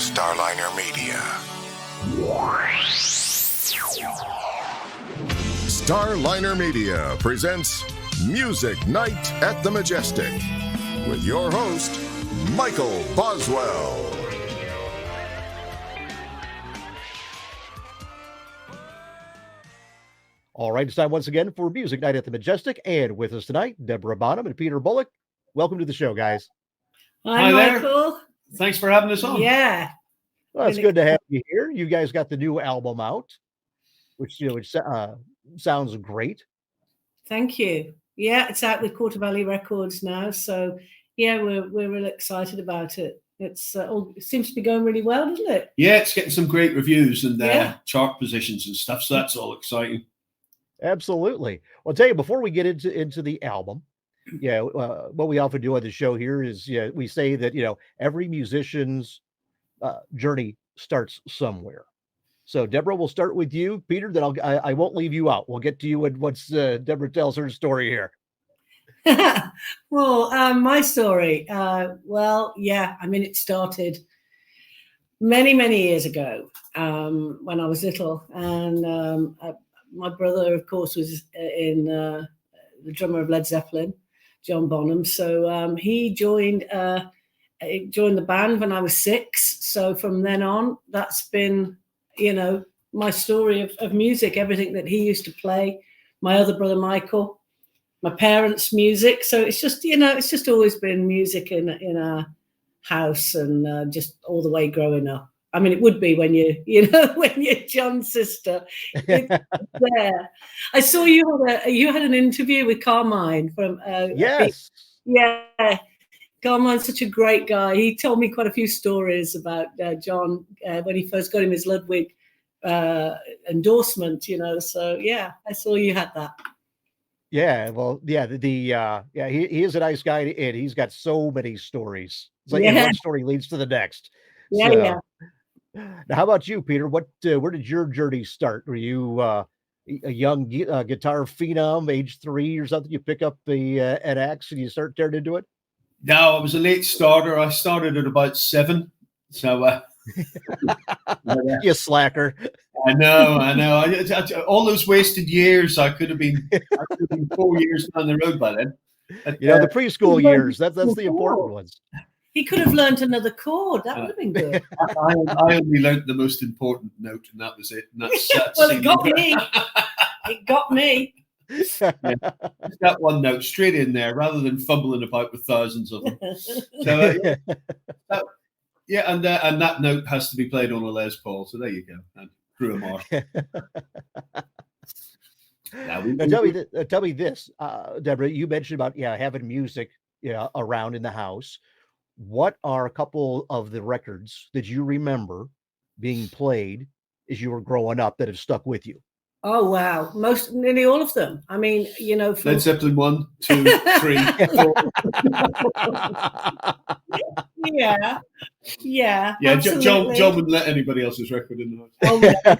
Starliner Media. Starliner Media presents Music Night at the Majestic with your host, Michael Boswell. All right, it's time once again for Music Night at the Majestic, and with us tonight, Deborah Bonham and Peter Bullock. Welcome to the show, guys. Hi, Michael. Thanks for having us on. Yeah. Well, it's good to have you here. You guys got the new album out, which sounds great. Thank you. Yeah, it's out with Quarter Valley Records now, so yeah, we're really excited about it. It seems to be going really well, doesn't it? Yeah, it's getting some great reviews and chart positions and stuff, so that's all exciting. Absolutely. Well, I'll tell you, before we get into the album, what we often do on the show here is we say that every musician's journey starts somewhere. So Deborah, we'll start with you. Peter, then I won't leave you out. We'll get to you once Deborah tells her story here. Well, my story. It started many years ago when I was little, and my brother, of course, was the drummer of Led Zeppelin, John Bonham. So he joined the band when I was 6. So from then on, that's been, my story of music, everything that he used to play, my other brother, Michael, my parents' music. So it's just always been music in our house and just all the way growing up. I mean, it would be when when you're John's sister. There, I saw you had an interview with Carmine from. Yes. Yeah, Carmine's such a great guy. He told me quite a few stories about John when he first got him his Ludwig endorsement. So yeah, I saw you had that. Yeah, well, yeah, he is a nice guy, and he's got so many stories. It's like one story leads to the next. Yeah. Now, how about you, Peter? Where did your journey start? Were you a young guitar phenom, age 3 or something? You pick up an axe and you start tearing into it? No, I was a late starter. I started at about 7. So, you slacker. I know. All those wasted years. I could have been 4 years down the road by then. But, the preschool years. That's the important ones. He could have learned another chord. That would have been good. I only learned the most important note, and that was it. And that's well, it got me. It got me. That one note straight in there, rather than fumbling about with thousands of them. So, and that note has to be played on a Les Paul. So there you go. And grew a mark. Now, tell me this, Deborah. You mentioned about having music around in the house. What are a couple of the records that you remember being played as you were growing up that have stuck with you? Oh wow, nearly all of them. I mean, Led Zeppelin 1, 2, 3, 4. Yeah. John wouldn't let anybody else's record in the house. Oh, yeah.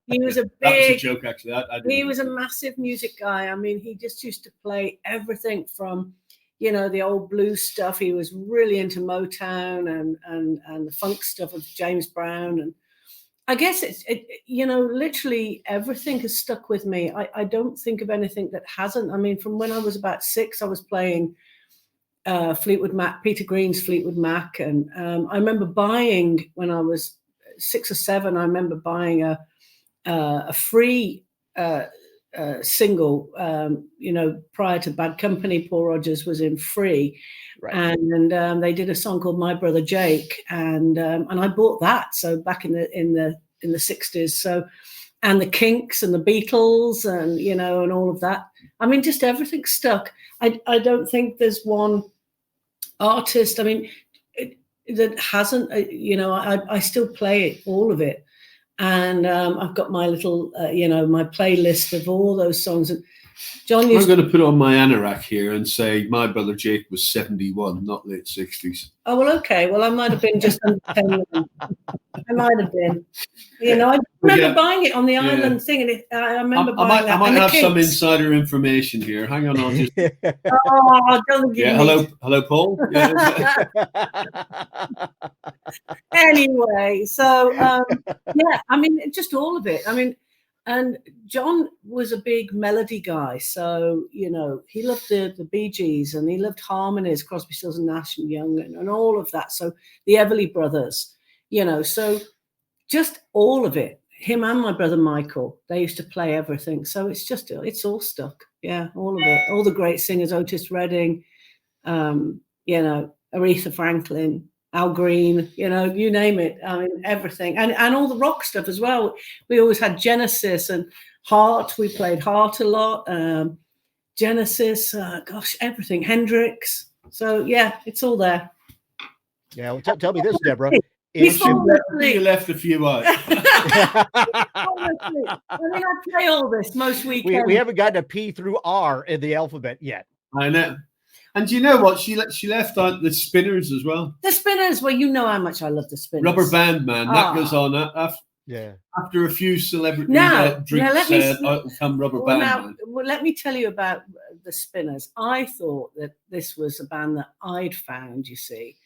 He was a big. That was a joke, actually. He was a massive music guy. I mean, he just used to play everything from, the old blues stuff. He was really into Motown and the funk stuff of James Brown. And I guess it's literally everything has stuck with me. I don't think of anything that hasn't. I mean, from when I was about 6, I was playing Fleetwood Mac, Peter Green's Fleetwood Mac. And I remember buying, when I was 6 or 7, I remember buying a free single, prior to Bad Company. Paul Rodgers was in Free, right. And they did a song called My Brother Jake, and I bought that. So back in the 60s. So, and the Kinks and the Beatles and and all of that. I mean, just everything stuck. I don't think there's one artist. I mean, that hasn't. I still play it, all of it. And I've got my little, my playlist of all those songs. And John I'm going to put on my anorak here and say My Brother Jake was 71, not late 60s. Oh, well, okay. Well, I might have been just under 10. I might have been. I remember buying it on the island thing. And I remember buying that. I might have some insider information here. Hang on. I'll just... don't give me. Hello, Paul. Yeah. Anyway, so yeah, I mean, just all of it. I mean, and John was a big melody guy, so you know he loved the Bee Gees and he loved harmonies, Crosby, Stills and Nash and Young and all of that. So the Everly Brothers, you know, so just all of it. Him and my brother Michael, they used to play everything. So it's all stuck. Yeah, all of it. All the great singers, Otis Redding, you know, Aretha Franklin, Al Green, you know, you name it. I mean, everything. And all the rock stuff as well. We always had Genesis and Heart. We played Heart a lot. Genesis, gosh, everything. Hendrix. So, yeah, it's all there. Yeah, well, tell me this, Deborah. You left a few out. I mean, I play all this most weekends. We haven't gotten a P through R in the alphabet yet. I know. And do you know what? She left out the Spinners as well. The Spinners. Well, you know how much I love the Spinners. Rubber Band Man. That goes on after a few celebrity drinks. Out will come Rubber Band Man. Well, let me tell you about the Spinners. I thought that this was a band that I'd found, you see.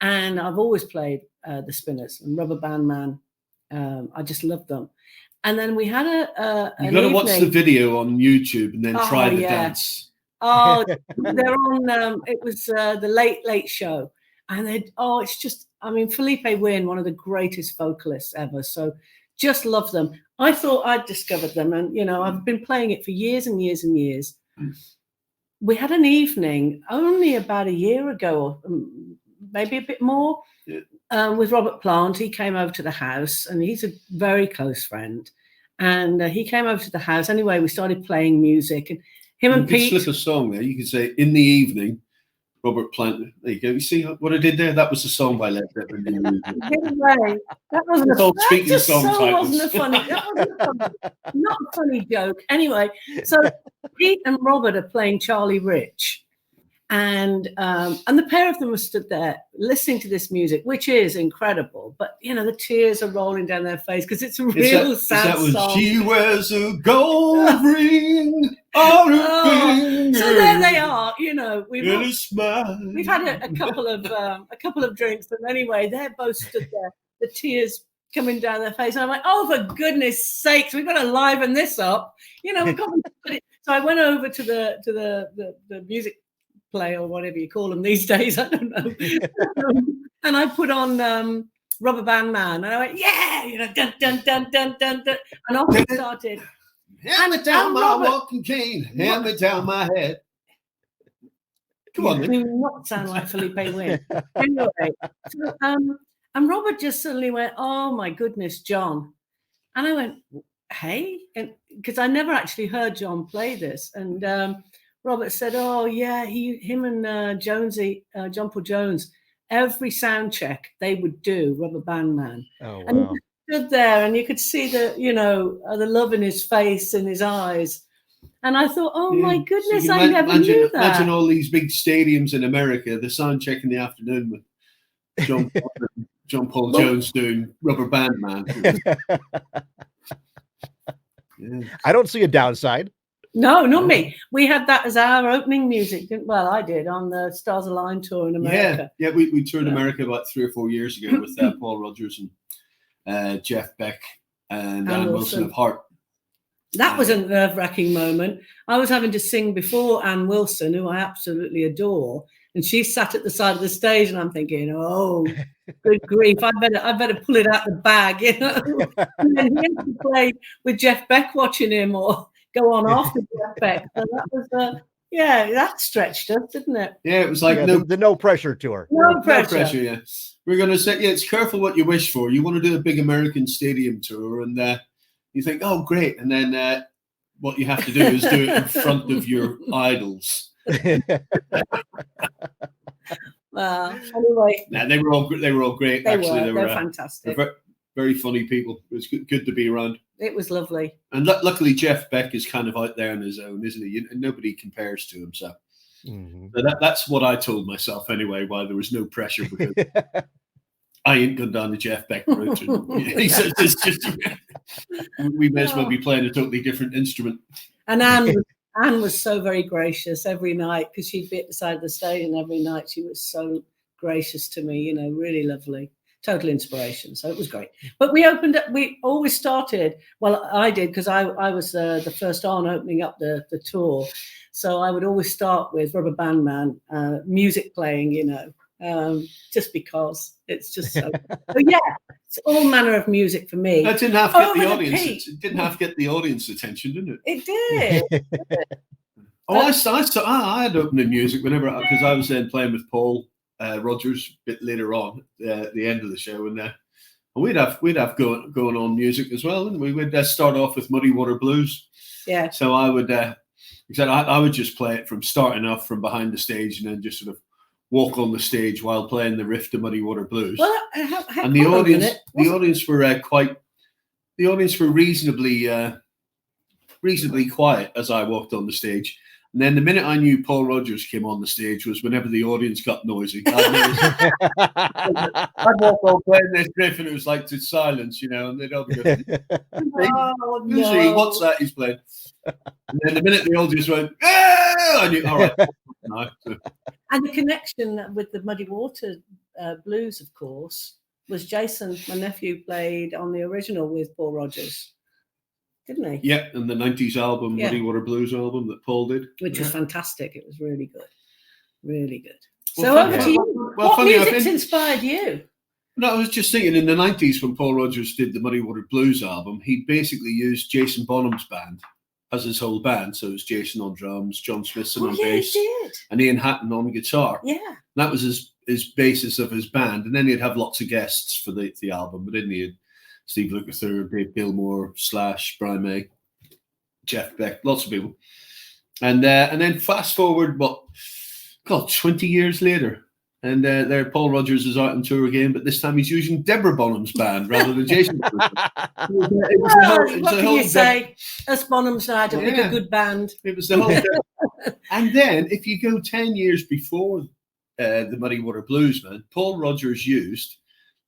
And I've always played the Spinners and Rubber Band Man. I just loved them. And then we had you got to watch the video on YouTube and then try the dance. Oh, they're on. It was the Late Late Show, and it's just. I mean, Felipe Wynne, one of the greatest vocalists ever. So, just love them. I thought I'd discovered them, and you know, I've been playing it for years and years and years. We had an evening only about a year ago, or maybe a bit more, with Robert Plant. He came over to the house, and he's a very close friend. And he came over to the house. Anyway, we started playing music, and him and Pete. Slip a song there. You can say "In the Evening." Robert Plant. There you go. You see what I did there? That was a song by Led Zeppelin. That wasn't not a funny joke. Anyway, so Pete and Robert are playing Charlie Rich. And the pair of them were stood there listening to this music, which is incredible. But, you know, the tears are rolling down their face because it's a real sad song. She wears a gold ring on her finger. So there they are, you know. We've had a couple of drinks. But anyway, they're both stood there, the tears coming down their face. And I'm like, oh, for goodness sakes, we've got to liven this up. You know, we've got to put it. So I went over to the music play or whatever you call them these days, I don't know. And I put on Rubber Band Man, and I went, yeah, you know, dun dun dun dun dun dun, and off it started. Hand me down my walking cane, hand me down my head. Come on, you do not sound like Felipe Wynne. Anyway, so, and Robert just suddenly went, oh my goodness, John. And I went, hey, and because I never actually heard John play this, and Robert said, oh, yeah, him and Jonesy, John Paul Jones, every sound check they would do Rubber Band Man. Oh, wow. And he stood there and you could see the love in his face and his eyes. And I thought, oh, my goodness, I never knew that. Imagine all these big stadiums in America, the sound check in the afternoon with John Paul Jones doing Rubber Band Man. I don't see a downside. No, not me. We had that as our opening music. Well, I did on the Stars Align tour in America. Yeah, we toured America about 3 or 4 years ago with Paul Rodgers and Jeff Beck and Ann Wilson of Heart. That was a nerve-wracking moment. I was having to sing before Ann Wilson, who I absolutely adore, and she sat at the side of the stage, and I'm thinking, oh, good grief, I better pull it out the bag, you know. And then he had to play with Jeff Beck watching him, or go on after Jeff Beck. So that was that stretched us, didn't it? Yeah, it was like the no pressure tour. No pressure. Yeah. We're going to say, it's careful what you wish for. You want to do a big American stadium tour, and you think, oh, great. And then what you have to do is do it in front of your idols. Well, anyway. No, they were all great. They were fantastic. They're very funny people. It was good to be around. It was lovely. And luckily, Jeff Beck is kind of out there on his own, isn't he? And nobody compares to him. So, so that's what I told myself anyway, why there was no pressure, because I ain't gone down the Jeff Beck route. We may as well be playing a totally different instrument. And Anne was so very gracious every night, because she'd be at the side of the stage, and every night she was so gracious to me, you know, really lovely. total inspiration. So it was great. But we always started, well, I did, because I was the first on opening up the tour. So I would always start with Rubber Band Man, music playing, just because it's just so. But yeah, it's all manner of music for me. It didn't have to get the audience. It didn't have to get the audience attention, didn't it? It did. I had opening music because I was then playing with Paul Rodgers a bit later on, the end of the show, and we'd have going on music as well, and we would start off with Muddy Water Blues. Yeah. So I would, I would just play it from starting off from behind the stage, and then just sort of walk on the stage while playing the riff to Muddy Water Blues. Well, and the audience were reasonably quiet as I walked on the stage. And then the minute I knew Paul Rodgers came on the stage was whenever the audience got noisy. I'd walk on playing this riff and it was like to silence, and they'd all be going, no. What's that he's playing? And then the minute the audience went, I knew, all right. And the connection with the Muddy Water Blues, of course, was Jason, my nephew, played on the original with Paul Rodgers. Didn't he? Yeah, and the 90s album, Muddy Water Blues album that Paul did. Which was fantastic. It was really good. Really good. Well, so over to you. What music's inspired you? No, I was just thinking in the 90s when Paul Rodgers did the Muddy Water Blues album, he basically used Jason Bonham's band as his whole band. So it was Jason on drums, John Smithson on bass, and Ian Hatton on guitar. Yeah. That was his basis of his band. And then he'd have lots of guests for the album, but didn't he? Steve Lukather, Dave Gilmore, Slash, Brian May, Jeff Beck, lots of people. And then fast forward, 20 years later, and there Paul Rodgers is out on tour again, but this time he's using Deborah Bonham's band rather than Jason Bonham's. What can you say? Us Bonhams had to pick a good band. It was the whole And then if you go 10 years before the Muddy Water Blues, man, Paul Rodgers used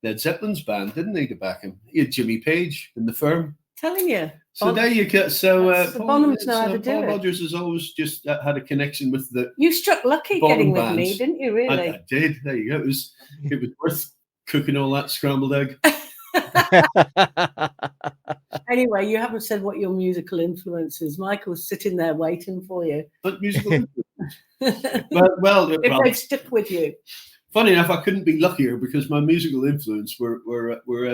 Led Zeppelin's band, didn't he, to back him? He had Jimmy Page in the Firm. Telling you. So there you go. So Bonhams know how to do Paul it. Rodgers has always just had a connection with the. You struck lucky getting with me, didn't you? Really? I did. There you go. It was worth cooking all that scrambled egg. Anyway, you haven't said what your musical influence is. Michael's sitting there waiting for you. But musical influence. well, if they'd stick with you. Funny enough, I couldn't be luckier because my musical influence were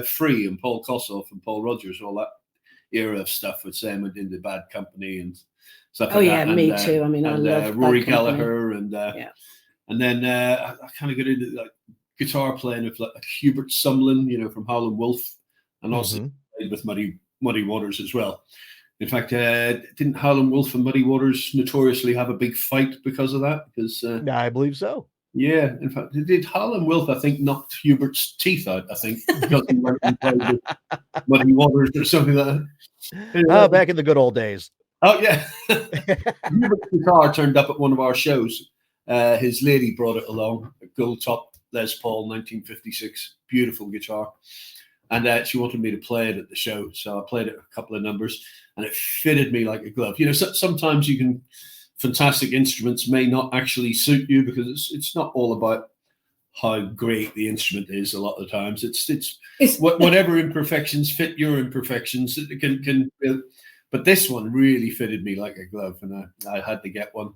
Free and Paul Kossoff and Paul Rodgers, all that era of stuff with Sam and in the Bad Company and stuff. Oh yeah, me too. I mean, I love Rory Gallagher and then I kind of got into like guitar playing with like Hubert Sumlin, from Howlin' Wolf, and also played with Muddy Waters as well. In fact, didn't Howlin' Wolf and Muddy Waters notoriously have a big fight because of that? Because I believe so. Yeah, in fact, did Howlin' Wolf, I think, knocked Hubert's teeth out, I think, because he went and played with Muddy Waters or something like that. Anyway. Back in the good old days. Oh, yeah. Hubert's guitar turned up at one of our shows. His lady brought it along, a gold top Les Paul 1956, beautiful guitar. And she wanted me to play it at the show, so I played it a couple of numbers, and it fitted me like a glove. Sometimes you can... Fantastic instruments may not actually suit you because it's not all about how great the instrument is. A lot of the times, it's whatever imperfections fit your imperfections. It can. But this one really fitted me like a glove, and I had to get one.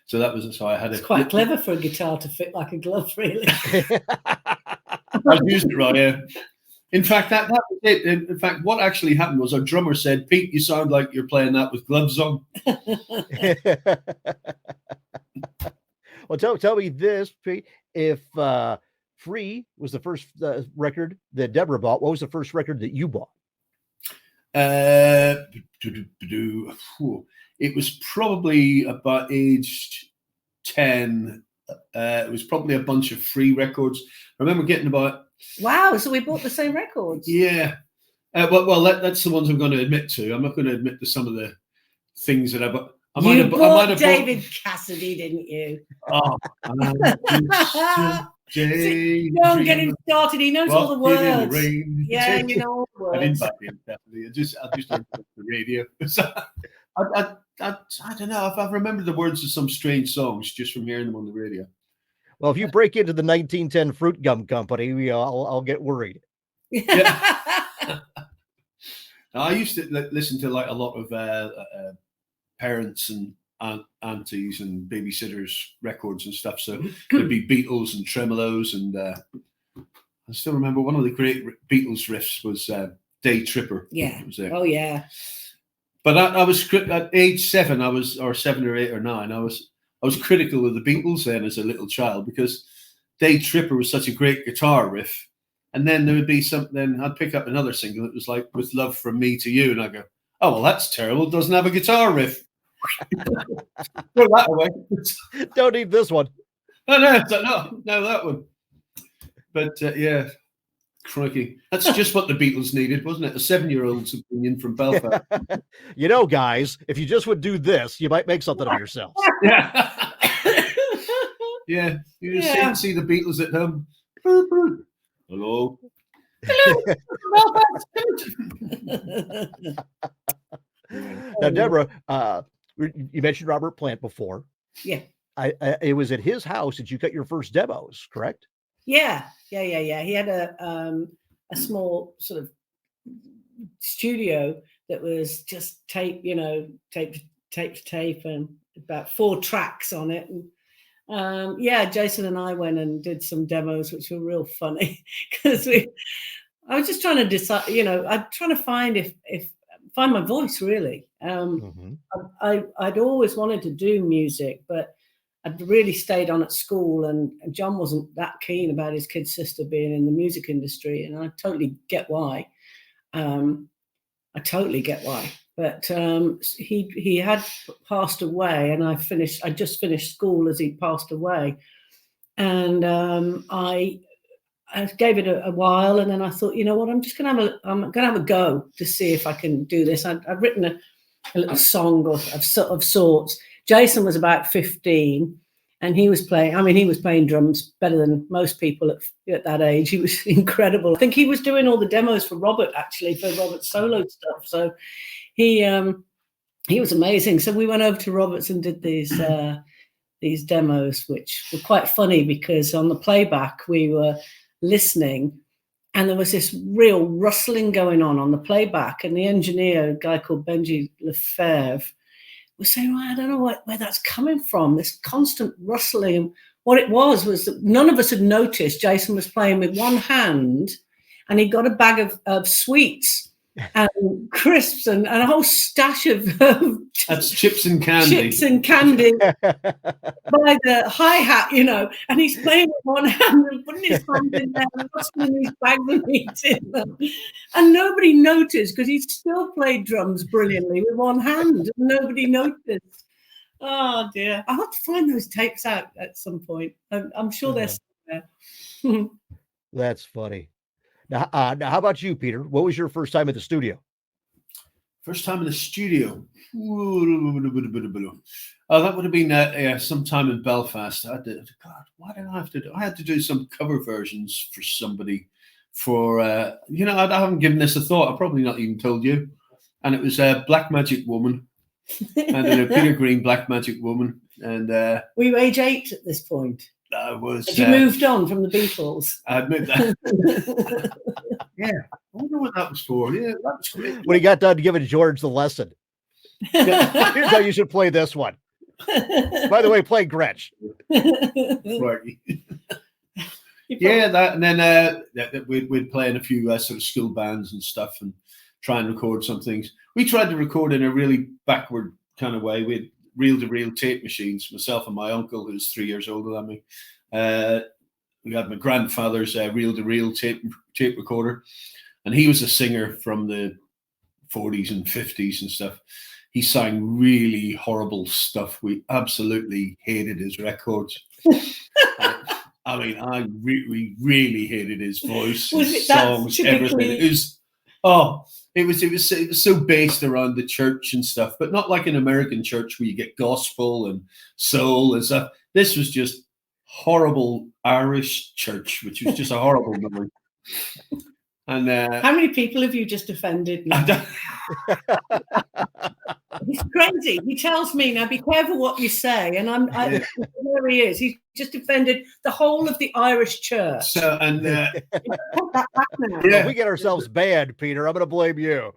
So that was so I had. It's quite clever for a guitar to fit like a glove, really. I've used it right. Yeah. In fact, that was it. In fact, what actually happened was our drummer said, "Pete, you sound like you're playing that with gloves on." Well, tell me this, Pete. If Free was the first record that Deborah bought, what was the first record that you bought? It was probably about aged 10. It was probably a bunch of Free records. I remember getting about. Wow, so we bought the same records. Yeah. Well, that's the ones I'm going to admit to. I'm not going to admit to some of the things that I bought. You bought David Cassidy, didn't you? Oh, don't get him started. He knows all the words. Yeah, you know all the words. I didn't buy David Cassidy. I just heard the radio. So, I don't know if I remember the words of some strange songs just from hearing them on the radio. Well, if you break into the 1910 Fruit Gum Company, I'll get worried. Yeah. I used to listen to like a lot of parents and aunties and babysitters records and stuff. So there'd be Beatles and tremolos, and I still remember one of the great Beatles riffs was Day Tripper. Yeah. Oh yeah. But I was at age 7. Or 7 or 8 or 9. I was critical of the Beatles then as a little child, because Day Tripper was such a great guitar riff. And then there would be then I'd pick up another single that was like With Love From Me To You, and I go, oh well, that's terrible. It doesn't have a guitar riff. Throw that away. Don't need this one. No, that one. But yeah, crikey, that's just what the Beatles needed, wasn't it? A 7-year-old's opinion from Belfast. You know, guys, if you just would do this, you might make something of yourselves. Yeah. Yeah, you just see the Beatles at home. Hello. Now, Deborah, you mentioned Robert Plant before. Yeah. It was at his house that you got your first demos, correct? Yeah. He had a small sort of studio that was just tape to tape, and about 4 tracks on it. And Jason and I went and did some demos, which were real funny, because I was just trying to decide, I'm trying to find find my voice, really. I'd always wanted to do music, but I'd really stayed on at school, and John wasn't that keen about his kid sister being in the music industry, and I totally get why. But he had passed away, and I just finished school as he passed away, and I gave it a while, and then I thought, you know what, I'm gonna have a go to see if I can do this. I've written a little song of sorts. Jason was about 15, and he was playing drums better than most people at that age. He was incredible. I think he was doing all the demos for Robert, actually, for Robert's solo stuff. So he was amazing. So we went over to Robert's and did these demos, which were quite funny, because on the playback we were listening, and there was this real rustling going on the playback, and the engineer, a guy called Benji Lefebvre, was saying, well, I don't know where that's coming from, this constant rustling. What it was that none of us had noticed. Jason was playing with one hand, and he got a bag of sweets and crisps and a whole stash of that's chips and candy by the hi-hat, and he's playing with one hand and putting his hand in there and rustling these bags of meat in them. And nobody noticed, because he still played drums brilliantly with one hand, and nobody noticed. Oh dear. I'll have to find those tapes out at some point. I'm sure they're still there. That's funny. Now, how about you, Peter? What was your first time at the studio? First time in the studio? Oh, that would have been sometime in Belfast. Why did I have to do? I had to do some cover versions for somebody. I haven't given this a thought. I've probably not even told you. And it was Black Magic Woman, and then a Peter Green Black Magic Woman. And were you age 8 at this point? I was. Had you moved on from the Beatles? I'd moved that. Yeah, I wonder what that was for. Yeah, that was great. When he got done giving George the lesson, here's how you should play this one. By the way, play Gretsch. Right. Yeah, that, and then we'd play in a few sort of school bands and stuff, and try and record some things. We tried to record in a really backward kind of way. We had reel-to-reel tape machines, myself and my uncle, who's 3 years older than me. We had my grandfather's reel-to-reel tape recorder, and he was a singer from the 40s and 50s and stuff. He sang really horrible stuff. We absolutely hated his records. We really hated his voice, his songs, everything. It was so based around the church and stuff, but not like an American church where you get gospel and soul and stuff. This was just horrible Irish church, which was just a horrible memory. And how many people have you just offended now? He's crazy. He tells me, now be careful what you say. And there he is. He's just offended the whole of the Irish church. So, and Put that back now. Well, we get ourselves banned, Peter. I'm going to blame you.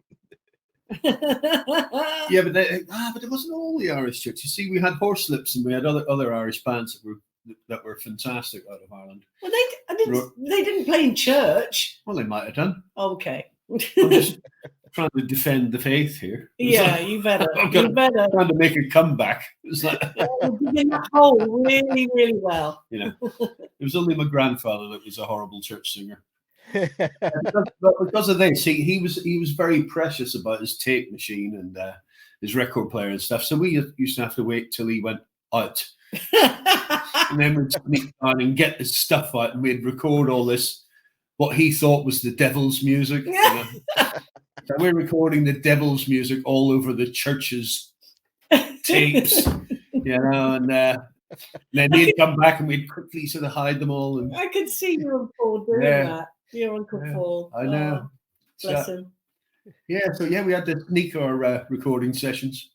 Yeah, but it wasn't all the Irish church. You see, we had Horselips and we had other Irish bands that were fantastic out of Ireland. Well, they didn't play in church. Well, they might have done. Okay. I'm just trying to defend the faith here. Yeah, you better. I'm trying to make a comeback. It's like you did that hole really, really well. It was only my grandfather that was a horrible church singer. But because of this, he was very precious about his tape machine and his record player and stuff. So we used to have to wait till he went out. And then we'd sneak down and get his stuff out, and we'd record all this, what he thought was the devil's music. So we're recording the devil's music all over the church's tapes, and then he'd come back and we'd quickly sort of hide them all. And I could see your Uncle Paul doing that. Your Uncle Paul. I know. Bless him. Yeah, so we had to sneak our recording sessions.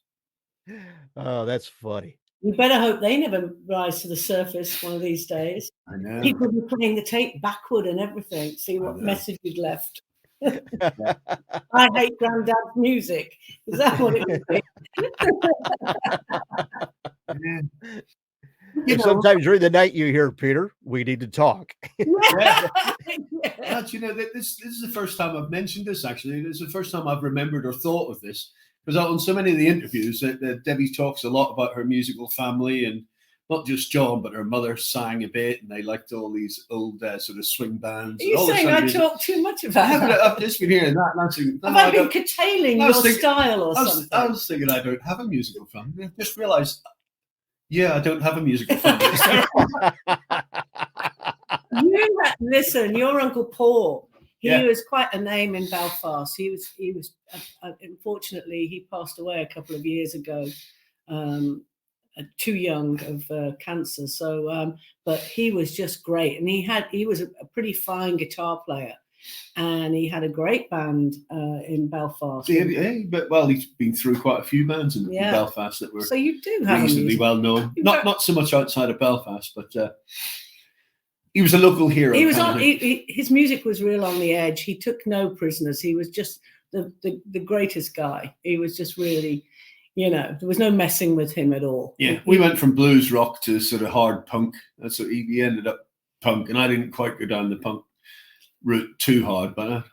Oh, that's funny. You better hope they never rise to the surface one of these days. I know. People will be playing the tape backward and everything. See what message you'd left. I hate Granddad's music. Is that what it would be? Sometimes during the night you hear, Peter, we need to talk. But this is the first time I've mentioned this, actually. It's the first time I've remembered or thought of this. Because on so many of the interviews, Debbie talks a lot about her musical family, and not just John, but her mother sang a bit, and they liked all these old sort of swing bands. Are you saying I talk too much about that? I've just been hearing that. Have I been curtailing your style or something? I was thinking I don't have a musical family. I just realised, I don't have a musical family. Listen, your Uncle Paul. He was quite a name in Belfast. He was. Unfortunately, he passed away a couple of years ago, too young of cancer. So, but he was just great, and he was a pretty fine guitar player, and he had a great band in Belfast. But he's been through quite a few bands in Belfast that were so you do have reasonably well known. Not so much outside of Belfast, but. He was a local hero. He was his music was real on the edge. He took no prisoners. He was just the greatest guy. He was just really, there was no messing with him at all. Yeah, we went from blues rock to sort of hard punk. That's what he ended up punk, and I didn't quite go down the punk route too hard, but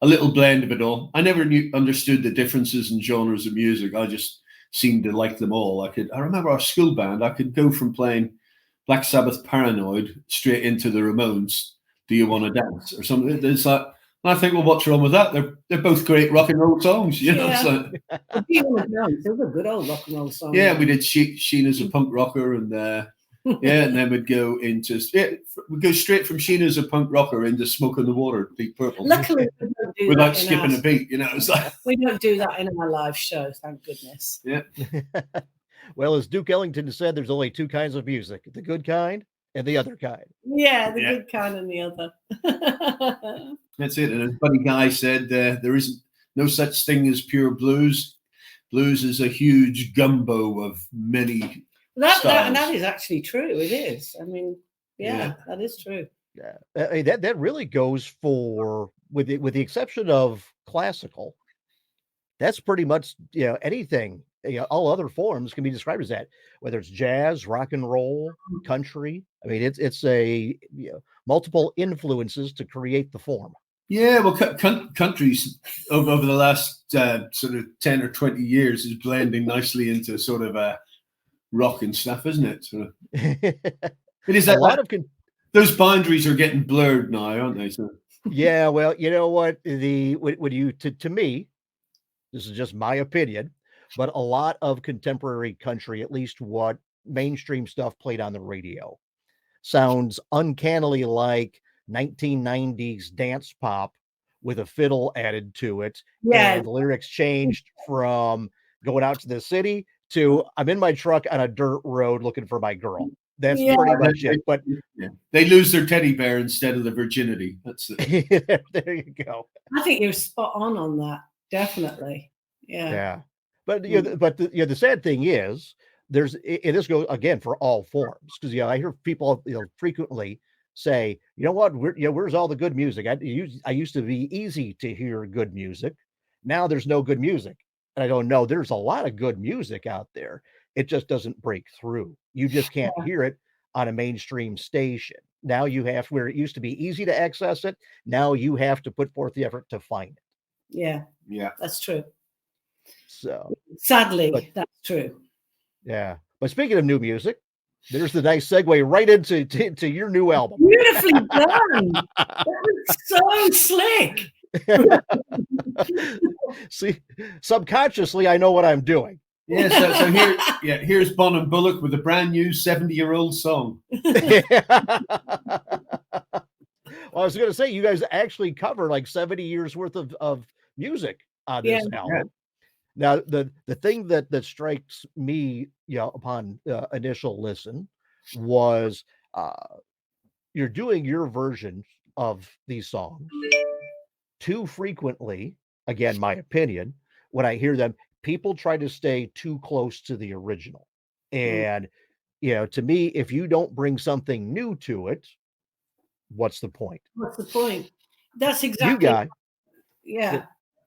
a little blend of it all. I never understood the differences in genres of music. I just seemed to like them all. I remember our school band. I could go from playing Black Sabbath Paranoid straight into the Ramones, Do You Want to Dance or something. It's like, I think, well, what's wrong with that? They're both great rock and roll songs, Do You Want to Dance? Those are good old rock and roll songs. Yeah, we did Sheena's a punk rocker, and and then we'd go straight from Sheena's a punk rocker into Smoke on the Water, Deep Purple. Luckily, we don't do without skipping a beat, It's like we don't do that in our live show, thank goodness. Yeah. Well, as Duke Ellington said, there's only two kinds of music, the good kind and the other kind. Yeah, the good kind and the other. That's it. And as Buddy Guy said, there isn't no such thing as pure blues. Blues is a huge gumbo of many styles. That is actually true. It is. I mean, that is true. Yeah, I mean, that really goes for, with the exception of classical, that's pretty much, anything. All other forms can be described as that, whether it's jazz, rock and roll, country. I mean, it's a multiple influences to create the form. Yeah, well, countries over the last sort of 10 or 20 years is blending nicely into sort of rock and stuff, isn't it? Sort of. It is that a lot of those boundaries are getting blurred now, aren't they? So. Yeah, well, you know what? To me, this is just my opinion. But a lot of contemporary country, at least what mainstream stuff played on the radio, sounds uncannily like 1990s dance pop with a fiddle added to it. Yeah. And the lyrics changed from going out to the city to I'm in my truck on a dirt road looking for my girl. That's pretty much it. But they lose their teddy bear instead of the virginity. That's it. There you go. I think you're spot on that. Definitely. Yeah. But the sad thing is, this goes again for all forms, because I hear people frequently say, you know what, where's all the good music? I used to be easy to hear good music. Now there's no good music. And I go, no, there's a lot of good music out there. It just doesn't break through. You just can't hear it on a mainstream station. Now you have, where it used to be easy to access it, now you have to put forth the effort to find it. Yeah, that's true. So sadly, that's true. Yeah, but speaking of new music, there's the nice segue right into your new album. Beautifully done. That was so slick. See, subconsciously, I know what I'm doing. Yeah, so here's Bonham-Bullick with a brand new 70-year-old song. Well, I was going to say, you guys actually cover like 70 years worth of music on this album. Now, the thing that strikes me, upon initial listen, was you're doing your version of these songs too frequently. Again, my opinion, when I hear them, people try to stay too close to the original. And, to me, if you don't bring something new to it, what's the point? What's the point? That's exactly.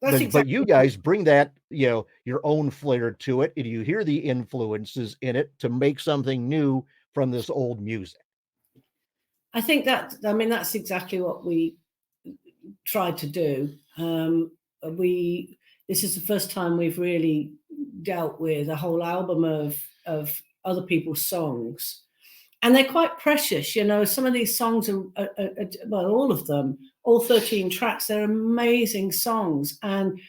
But you guys bring that, your own flair to it, and you hear the influences in it to make something new from this old music. I think that's exactly what we tried to do. This is the first time we've really dealt with a whole album of other people's songs, and they're quite precious. Some of these songs are well, all of them, all 13 tracks, they're amazing songs and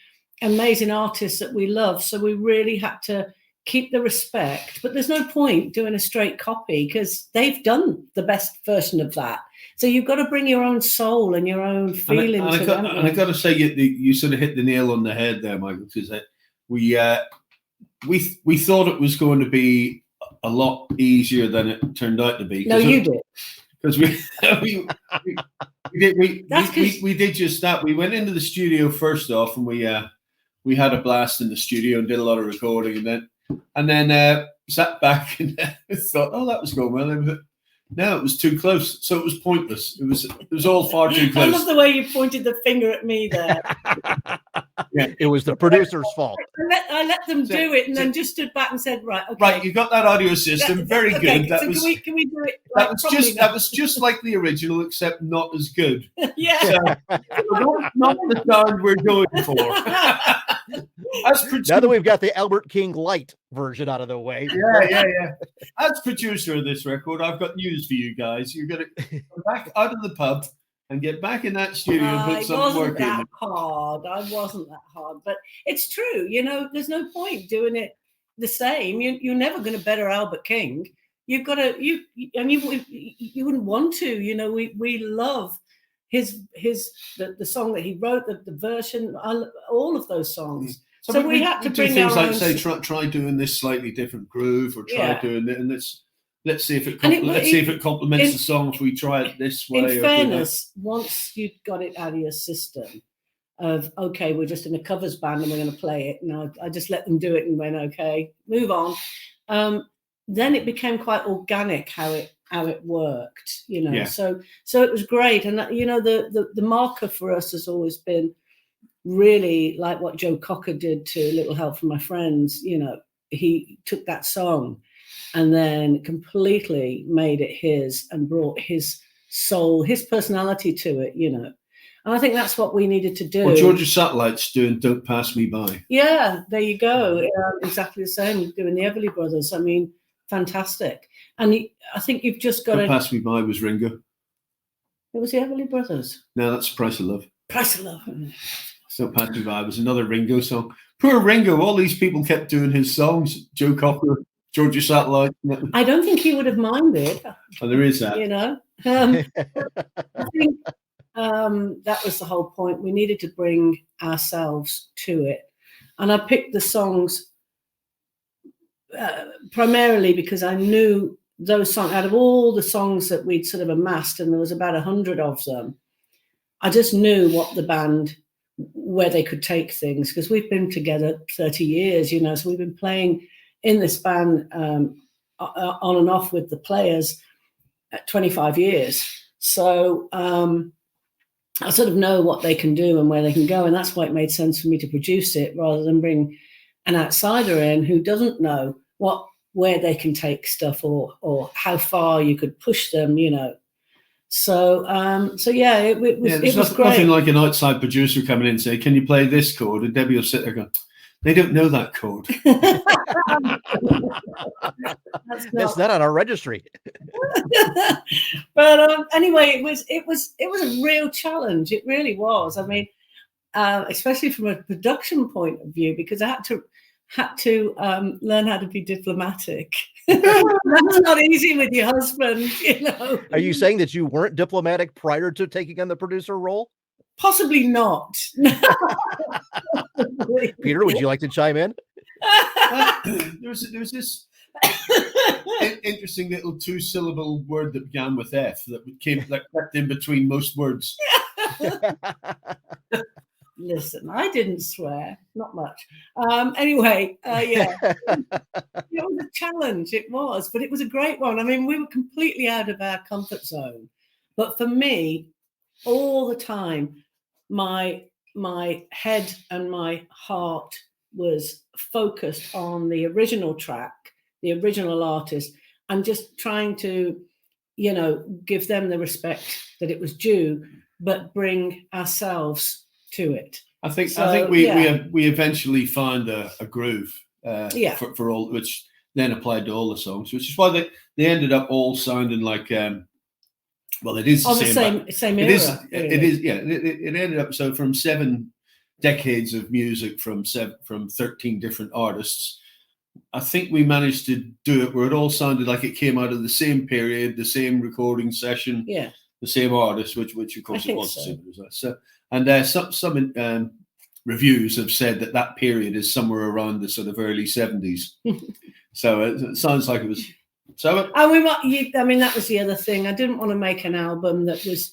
amazing artists that we love. So we really had to keep the respect, but there's no point doing a straight copy because they've done the best version of that. So you've got to bring your own soul and your own feeling to them. And I got to say, you sort of hit the nail on the head there, Michael, because we thought it was going to be a lot easier than it turned out to be. No, you did. Because we did just that. We went into the studio first off, and we had a blast in the studio and did a lot of recording, and then sat back and thought, oh, that was going well. No, it was too close, so it was pointless. It was all far too close. I love the way you pointed the finger at me there. It was the producer's fault. I let them do it, and then just stood back and said, "Right, okay." Right, you got that audio system, very good. Can we do it? That was just like the original, except not as good. Yeah, so, not the sound we're going for. Now that we've got the Albert King Light version out of the way. Yeah. As producer of this record, I've got news for you guys. You're going to come back out of the pub and get back in that studio and put some work in. I wasn't that hard. But it's true. There's no point doing it the same. You're never going to better Albert King. You've got to, you wouldn't want to. We love the song that he wrote, the version, all of those songs. So we had to bring things our like own... try doing this slightly different groove, or try doing it, and let's see if it complements the song if we try it this way. In fairness, once you've got it out of your system of, okay, we're just in a covers band and we're going to play it, and I just let them do it and went, okay, move on. Then it became quite organic how it worked, So it was great. And the marker for us has always been really like what Joe Cocker did to Little Help from My Friends. He took that song and then completely made it his and brought his soul, his personality to it, And I think that's what we needed to do. Well, Georgia Satellite's doing Don't Pass Me By. Yeah, there you go. Exactly the same, doing the Everly Brothers. I mean, fantastic. And I think you've just got Don't Pass Me By was Ringo. It was the Everly Brothers. No, that's Price of Love. Price of Love. Don't Pass Me By was another Ringo song. Poor Ringo. All these people kept doing his songs. Joe Cocker, Georgia Satellite. I don't think he would have minded. Oh, there is that. I think that was the whole point. We needed to bring ourselves to it. And I picked the songs primarily because I knew those songs, out of all the songs that we'd sort of amassed, and there was about 100 of them, I just knew what the band where they could take things, because we've been together 30 years, you know, so we've been playing in this band on and off with the players at 25 years. So I sort of know what they can do and where they can go, and that's why it made sense for me to produce it rather than bring an outsider in who doesn't know where they can take stuff or how far you could push them, you know. So yeah, it was great. Nothing like an outside producer coming in and say, "Can you play this chord?" And Debbie will sit there going, "They don't know that chord." It's not on our registry. But anyway, it was a real challenge. It really was. I mean, especially from a production point of view, because I had to learn how to be diplomatic. That's not easy with your husband, you know. Are you saying that you weren't diplomatic prior to taking on the producer role? Possibly not. Peter, would you like to chime in? There was this interesting little 2-syllable word that began with F that crept in between most words. Listen, I didn't swear, not much. Anyway, yeah, it was a challenge. It was, but it was a great one. I mean, we were completely out of our comfort zone. But for me, all the time, my head and my heart was focused on the original track, the original artist, and just trying to, you know, give them the respect that it was due, but bring ourselves to it. I think we eventually found a groove for all, which then applied to all the songs, which is why they ended up all sounding like well, it is the same era. It is it ended up, so from 7 decades of music from 13 different artists, I think we managed to do it where it all sounded like it came out of the same period, the same recording session, the same artist, which of course it was. So and some reviews have said that period is somewhere around the sort of early 70s. So it sounds like it was. So I mean, that was the other thing. I didn't want to make an album that was,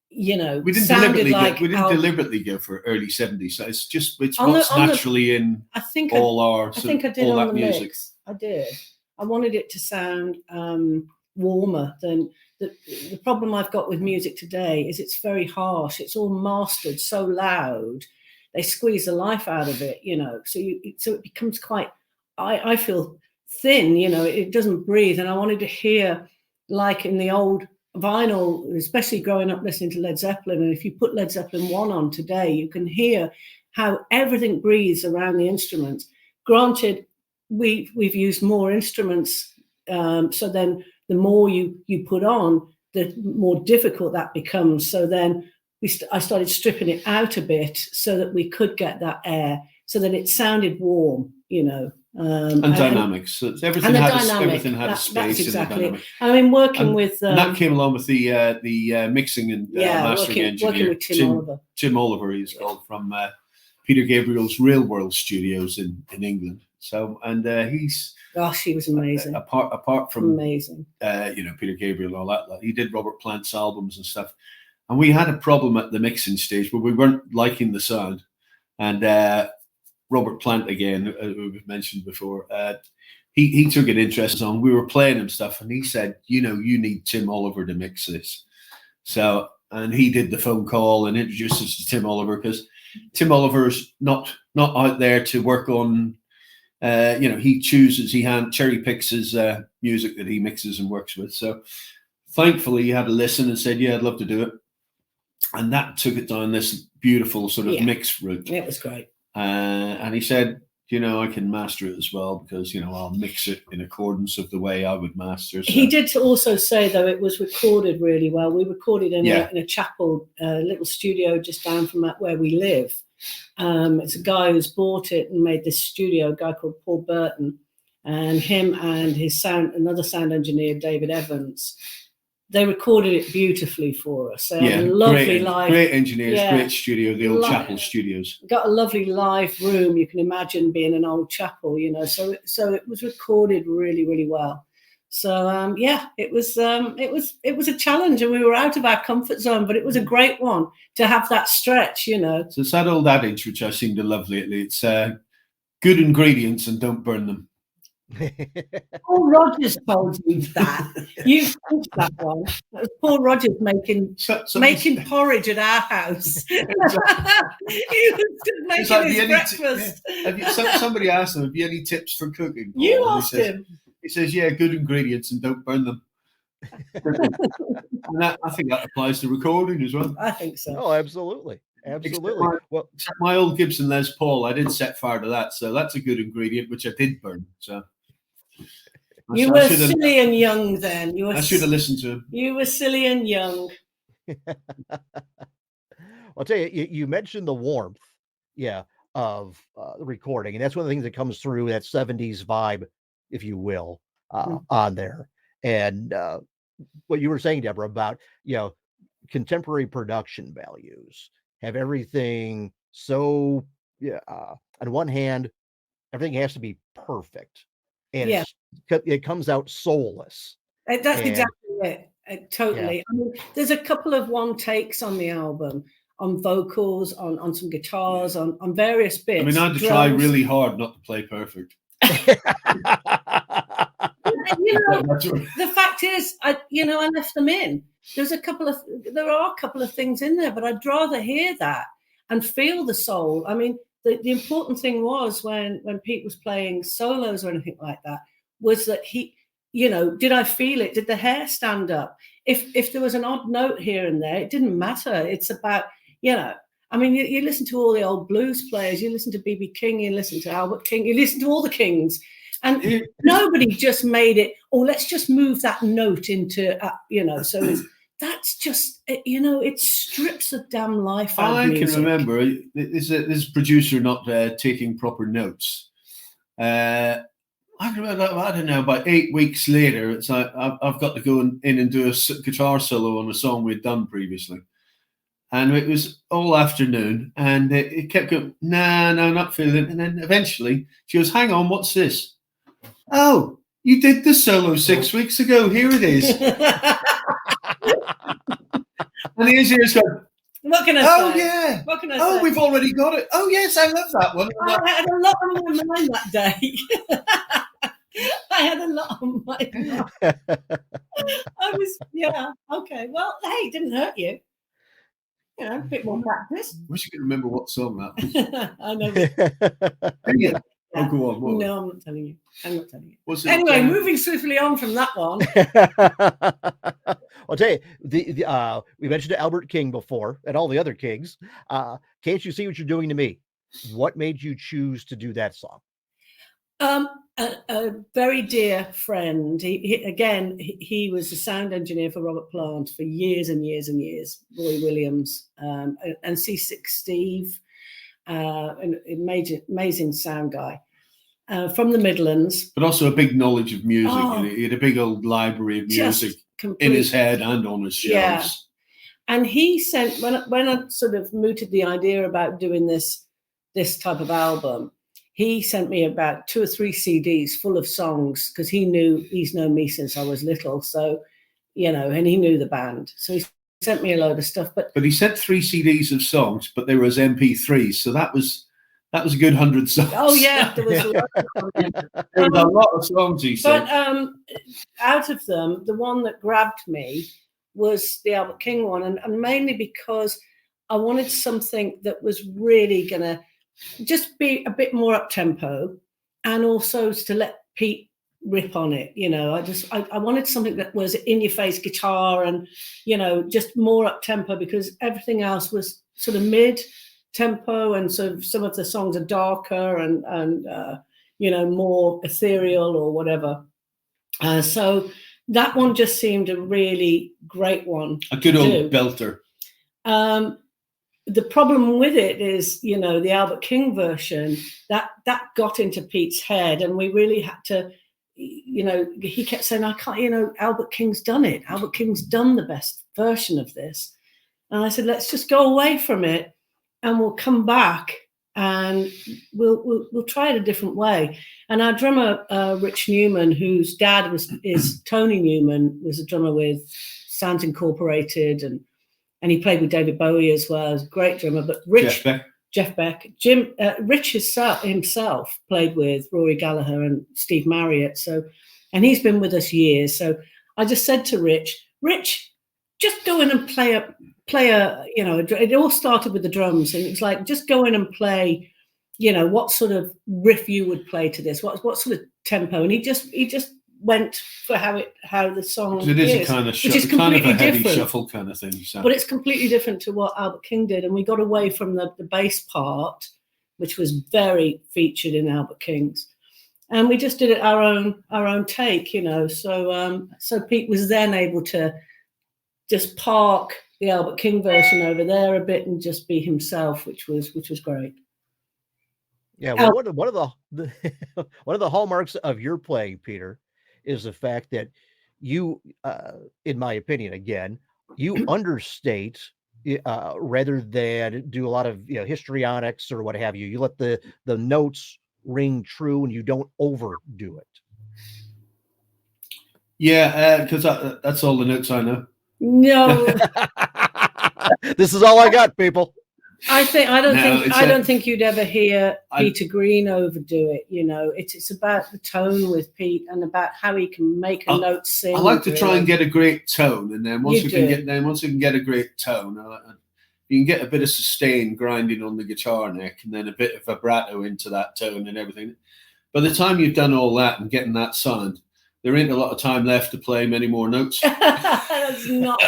you know, we didn't deliberately go for early 70s. So it's what's naturally in all our music. Mix. I did. I wanted it to sound warmer than the problem I've got with music today is it's very harsh. It's all mastered so loud. They squeeze the life out of it, you know. So it becomes quite. I feel thin, you know. It doesn't breathe, and I wanted to hear like in the old vinyl, especially growing up listening to Led Zeppelin. And if you put Led Zeppelin 1 on today, you can hear how everything breathes around the instruments. Granted, we've used more instruments, so then the more you put on, the more difficult that becomes. So then I started stripping it out a bit so that we could get that air, so that it sounded warm, you know. And dynamics. So everything had a space. That's exactly it. I mean, working with and that came along with the mixing and mastering engineer, working with Tim Oliver. Tim Oliver, he's called, from Peter Gabriel's Real World Studios in England. So, and he's he was amazing. Apart from amazing, you know, Peter Gabriel and all that, he did Robert Plant's albums and stuff. And we had a problem at the mixing stage where we weren't liking the sound, and Robert Plant, again, we've mentioned before, he took an interest on. We were playing him stuff, and he said, "You know, you need Tim Oliver to mix this." So, and he did the phone call and introduced us to Tim Oliver, because Tim Oliver's not out there to work on. You know, he cherry picks his music that he mixes and works with. So, thankfully, he had a listen and said, "Yeah, I'd love to do it," and that took it down this beautiful sort of mix route. It was great. And he said, "You know, I can master it as well, because, you know, I'll mix it in accordance of the way I would master." So. He did also say, though, it was recorded really well. We recorded in a chapel, a little studio just down from where we live. It's a guy who's bought it and made this studio, a guy called Paul Burton, and him and another sound engineer, David Evans. They recorded it beautifully for us. They had a lovely great engineers, great studio, the old chapel studios. Got a lovely live room. You can imagine being an old chapel, you know. So it was recorded really, really well. So yeah, it was a challenge, and we were out of our comfort zone, but it was a great one to have that stretch, you know. So it's that old adage which I seem to love lately. It's good ingredients and don't burn them. Paul Rodgers told you that. You think that one. That was Paul Rodgers making porridge at our house. He was just making his breakfast. Somebody asked him, have you any tips for cooking? Paul? You asked him. He says, yeah, good ingredients and don't burn them. And I think that applies to recording as well. I think so. Oh, absolutely. Absolutely. Except my old Gibson Les Paul, I did set fire to that. So that's a good ingredient, which I did burn. So you were silly and young then. I should have listened to him. You were silly and young. I'll tell you, you mentioned the warmth, of the recording. And that's one of the things that comes through, that 70s vibe, if you will, on there. And what you were saying, Deborah, about, contemporary production values have everything so, on one hand, everything has to be perfect. And it comes out soulless. That's exactly it. Totally. I mean, there's a couple of one takes on the album, on vocals, on some guitars, on various bits. I mean, I had to try really hard not to play perfect. The fact is, I left them in. There are a couple of things in there, but I'd rather hear that and feel the soul. I mean, the important thing was when Pete was playing solos or anything like that, was that he, did I feel it? Did the hair stand up? If there was an odd note here and there, it didn't matter. It's about, I mean, you listen to all the old blues players, you listen to B.B. King, you listen to Albert King, you listen to all the Kings, and nobody just made it, let's just move that note into, so that's just, it strips the damn life out of music. I can remember this producer not taking proper notes. I remember, I don't know, about 8 weeks later, it's like I've got to go in and do a guitar solo on a song we'd done previously. And it was all afternoon, and it kept going, no, not feeling it. And then eventually she goes, hang on, what's this? Oh, you did the solo 6 weeks ago. Here it is. And the engineer's going, what can I say? Oh, yeah. What can I say? We've already got it. Oh, yes, I love that one. I had a lot on my mind that day. I had a lot on my mind. Okay. Well, hey, it didn't hurt you. A bit more practice. I wish I could remember what song that was. I know. Yeah. Oh, go on. No, I'm not telling you. Anyway, moving swiftly on from that one. I'll tell you, we mentioned Albert King before and all the other Kings. Can't You See What You're Doing to Me? What made you choose to do that song? A very dear friend. He was the sound engineer for Robert Plant for years and years and years. Roy Williams and C6 Steve, an amazing sound guy from the Midlands. But also a big knowledge of music. He had a big old library of music in his head and on his shelves. Yeah. And he sent, when I sort of mooted the idea about doing this type of album, he sent me about 2 or 3 CDs full of songs, because he's known me since I was little. So, and he knew the band. So he sent me a load of stuff. But he sent 3 CDs of songs, but they were as MP3s. So that was a good 100 songs. Oh, yeah. There was a lot of songs, he said. But out of them, the one that grabbed me was the Albert King one. And mainly because I wanted something that was really going to just be a bit more up tempo, and also to let Pete rip on it. I wanted something that was in your face guitar and, just more up tempo, because everything else was sort of mid tempo, and sort of some of the songs are darker and more ethereal or whatever. So that one just seemed a really great one. A good old belter. The problem with it is, the Albert King version, that got into Pete's head, and we really had to, he kept saying, I can't, Albert King's done it. Albert King's done the best version of this. And I said, let's just go away from it, and we'll come back and we'll try it a different way. And our drummer, Rich Newman, whose dad is Tony Newman, was a drummer with Sounds Incorporated, and he played with David Bowie as well. He's a great drummer. But Rich, Jeff Beck, Rich himself played with Rory Gallagher and Steve Marriott. So, and he's been with us years. So I just said to Rich, just go in and play a, you know, it all started with the drums, and it's like, just go in and play, you know, what sort of riff you would play to this, what sort of tempo. And he just went for how the song it is a kind of which is completely kind of a heavy different. Shuffle kind of thing. So. But it's completely different to what Albert King did, and we got away from the bass part, which was very featured in Albert King's, and we just did it our own take, you know. So so Pete was then able to just park the Albert King version over there a bit and just be himself, which was great. Yeah, well, one of the one of the hallmarks of your playing, Peter, is the fact that you, in my opinion, again, you understate rather than do a lot of, you know, histrionics or what have you. You let the notes ring true and you don't overdo it. Yeah, because that's all the notes I know. No, this is all I got, people. I don't think you'd ever hear Peter Green overdo it. You know, it's about the tone with Pete and about how he can make a note sing. I like to try and get a great tone, and then once you can get a great tone, you can get a bit of sustain grinding on the guitar neck, and then a bit of vibrato into that tone and everything. By the time you've done all that and getting that sound, there ain't a lot of time left to play many more notes. That's not.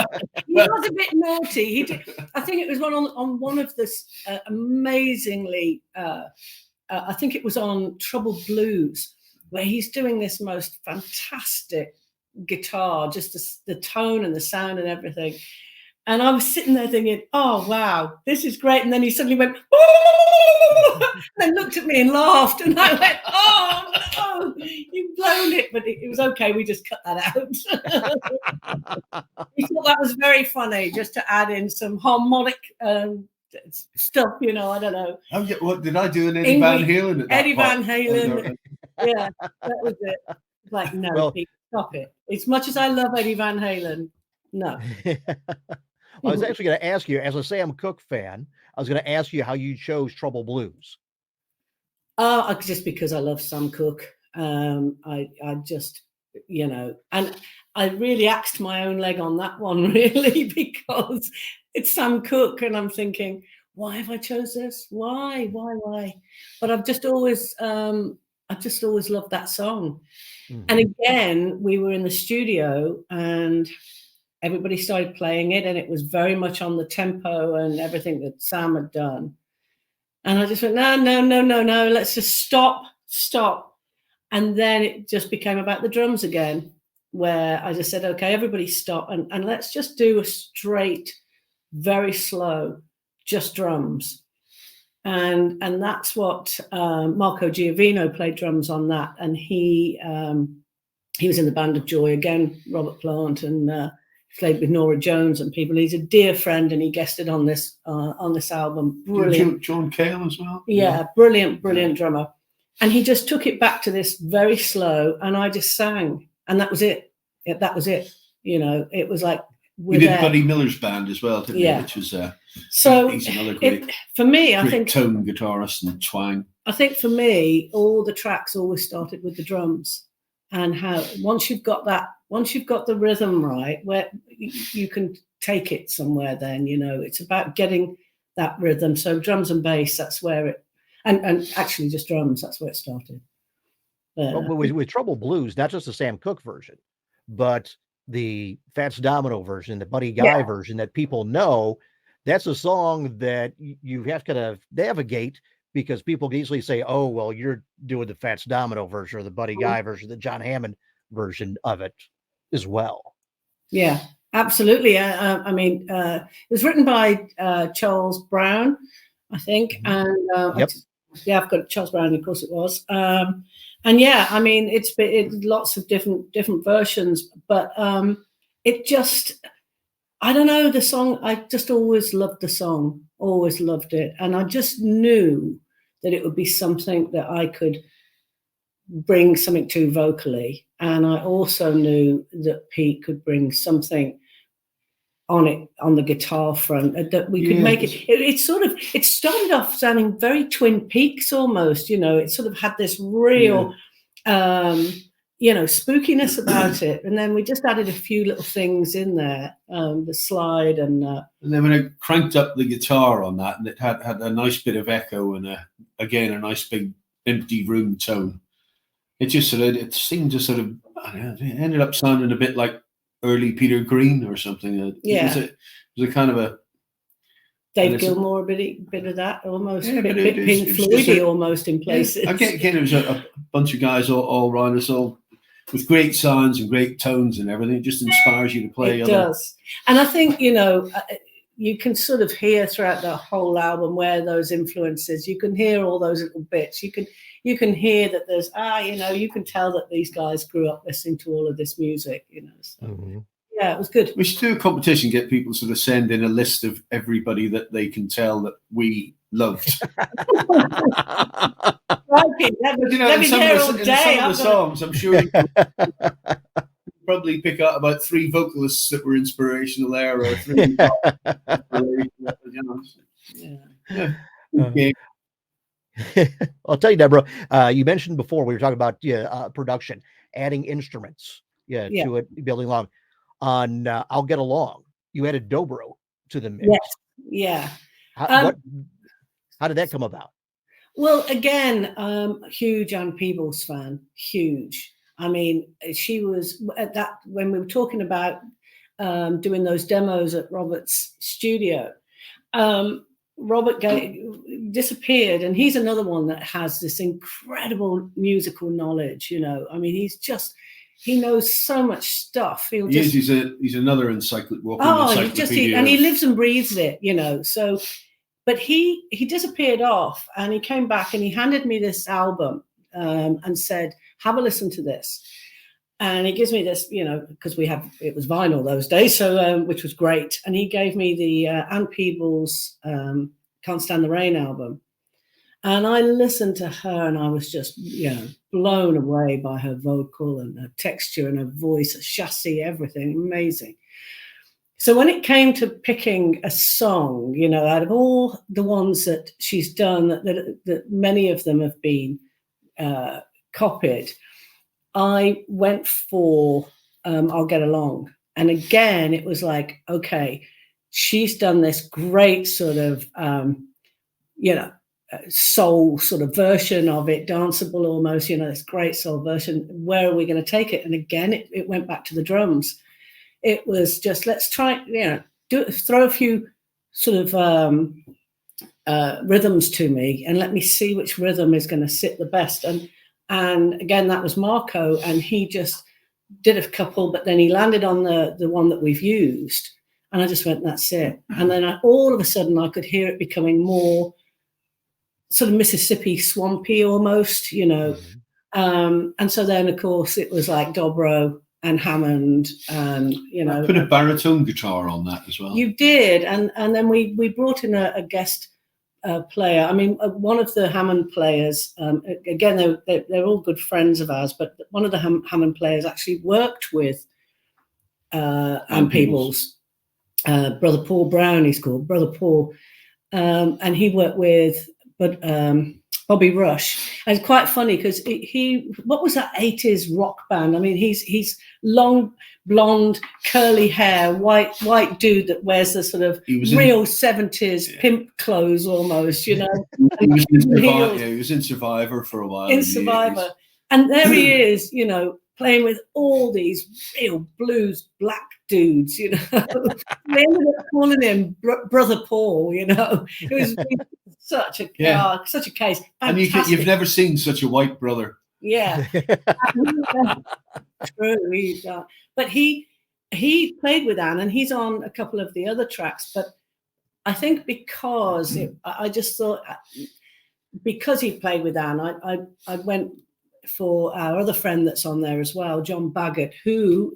He was a bit naughty. He did. I think it was on one of this amazingly. I think it was on Troubled Blues, where he's doing this most fantastic guitar, just the tone and the sound and everything. And I was sitting there thinking, "Oh wow, this is great!" And then he suddenly went, "Oh!" and then looked at me and laughed, and I went, "Oh no, you've blown it!" But it was okay. We just cut that out. He thought that was very funny, just to add in some harmonic stuff. You know, I don't know. Oh yeah, what did I do? An Eddie Van Halen? Eddie Van Halen. Yeah, that was it. Like, no, well, Pete, stop it. As much as I love Eddie Van Halen, no. I was actually going to ask you, as a Sam Cooke fan, I was going to ask you how you chose Trouble Blues. Just because I love Sam Cooke. I just, you know, and I really axed my own leg on that one, really, because it's Sam Cooke, and I'm thinking, why have I chose this? Why? But I've just always loved that song. Mm-hmm. And again, we were in the studio and everybody started playing it, and it was very much on the tempo and everything that Sam had done. And I just went, no, let's just stop. And then it just became about the drums again, where I just said, okay, everybody stop and let's just do a straight, very slow, just drums. And that's what Marco Giovino played drums on that. And he was in the Band of Joy again, Robert Plant, and played with Norah Jones and people. He's a dear friend, and he guested on this album. Brilliant. John Cale as well. Yeah, brilliant drummer. And he just took it back to this very slow, and I just sang, and that was it. That was it. You know, it was like we did Buddy Miller's band as well, didn't we? Which was so he's another great. For me, I think tone guitarist and twang. I think for me, all the tracks always started with the drums, and how once you've got the rhythm right, where you can take it somewhere. Then, you know, it's about getting that rhythm. So drums and bass, that's where it. And actually just drums, that's where it started. With Trouble Blues, not just the Sam Cooke version, but the Fats Domino version, the Buddy Guy version that people know, that's a song that you have to navigate, because people can easily say, oh, well, you're doing the Fats Domino version or the Buddy Guy version, the John Hammond version of it as well. Yeah, absolutely. I mean, it was written by Charles Brown, I think. And I've got Charles Brown, of course it was. And yeah, I mean, it's lots of different versions, but it just, I don't know, the song, I just always loved the song, always loved it. And I just knew that it would be something that I could bring something to vocally. And I also knew that Pete could bring something on the guitar front, that we could make it. It started off sounding very Twin Peaks almost, it sort of had this real spookiness about it. And then we just added a few little things in there, the slide and then when I cranked up the guitar on that, and it had a nice bit of echo and a nice big empty room tone. It seemed to sort of, I don't know, it ended up sounding a bit like early Peter Green or something. It was a kind of a Dave Gilmour, a bit of that almost, a bit Pink Floydy almost in places. Again, it was a bunch of guys all around us, all with great sounds and great tones and everything. It just inspires you to play. It does. And I think, you can sort of hear throughout the whole album where those influences, you can hear all those little bits. You can hear that there's, you can tell that these guys grew up listening to all of this music, So, yeah, it was good. We should do a competition, get people sort of send in a list of everybody that they can tell that we loved. Let me hear all day. Some of the songs, I'm sure you probably pick out about 3 vocalists that were inspirational there, or 3. Okay. I'll tell you, Deborah, you mentioned before, we were talking about production, adding instruments to it, building along. On I'll Get Along, you added dobro to the mix. Yes. How did that come about? Well, again, huge Ann Peebles fan, huge. I mean, she was at that when we were talking about doing those demos at Robert's studio. Robert disappeared, and he's another one that has this incredible musical knowledge. I mean, he knows so much stuff. He's another encyclopedia. And he lives and breathes it. So, but he disappeared off, and he came back, and he handed me this album and said, "Have a listen to this." And he gives me this, because it was vinyl those days, so which was great. And he gave me the Ann Peebles Can't Stand the Rain album. And I listened to her, and I was just, blown away by her vocal and her texture and her voice, her chassis, everything. Amazing. So when it came to picking a song, out of all the ones that she's done, that many of them have been copied, I went for I'll Get Along. And again, it was like, okay, she's done this great sort of, soul sort of version of it, danceable almost, this great soul version. Where are we going to take it? And again, it went back to the drums. It was just, let's try, throw a few sort of rhythms to me, and let me see which rhythm is going to sit the best. And again, that was Marco, and he just did a couple, but then he landed on the one that we've used, and I just went, that's it. And then all of a sudden I could hear it becoming more sort of Mississippi swampy almost, and so then of course it was like dobro and Hammond, and I put a baritone guitar on that as well. You did, and then we brought in a guest player. I mean, one of the Hammond players, again, they're all good friends of ours, but one of the Hammond players actually worked with Ann Peebles. Brother Paul Brown, he's called, Brother Paul, and he worked with Bobby Rush. And it's quite funny because he what was that 80s rock band? I mean, he's long, blonde, curly hair, white dude that wears the sort of real 70s pimp clothes almost, He was in Survivor for a while. In Survivor. And there he is, playing with all these real blues black dudes, They ended up calling him Brother Paul, It was such a case. And you've never seen such a white brother. Yeah. True. But he played with Ann, and he's on a couple of the other tracks. But I think because I just thought, because he played with Ann, I went for our other friend that's on there as well, John Baggett, who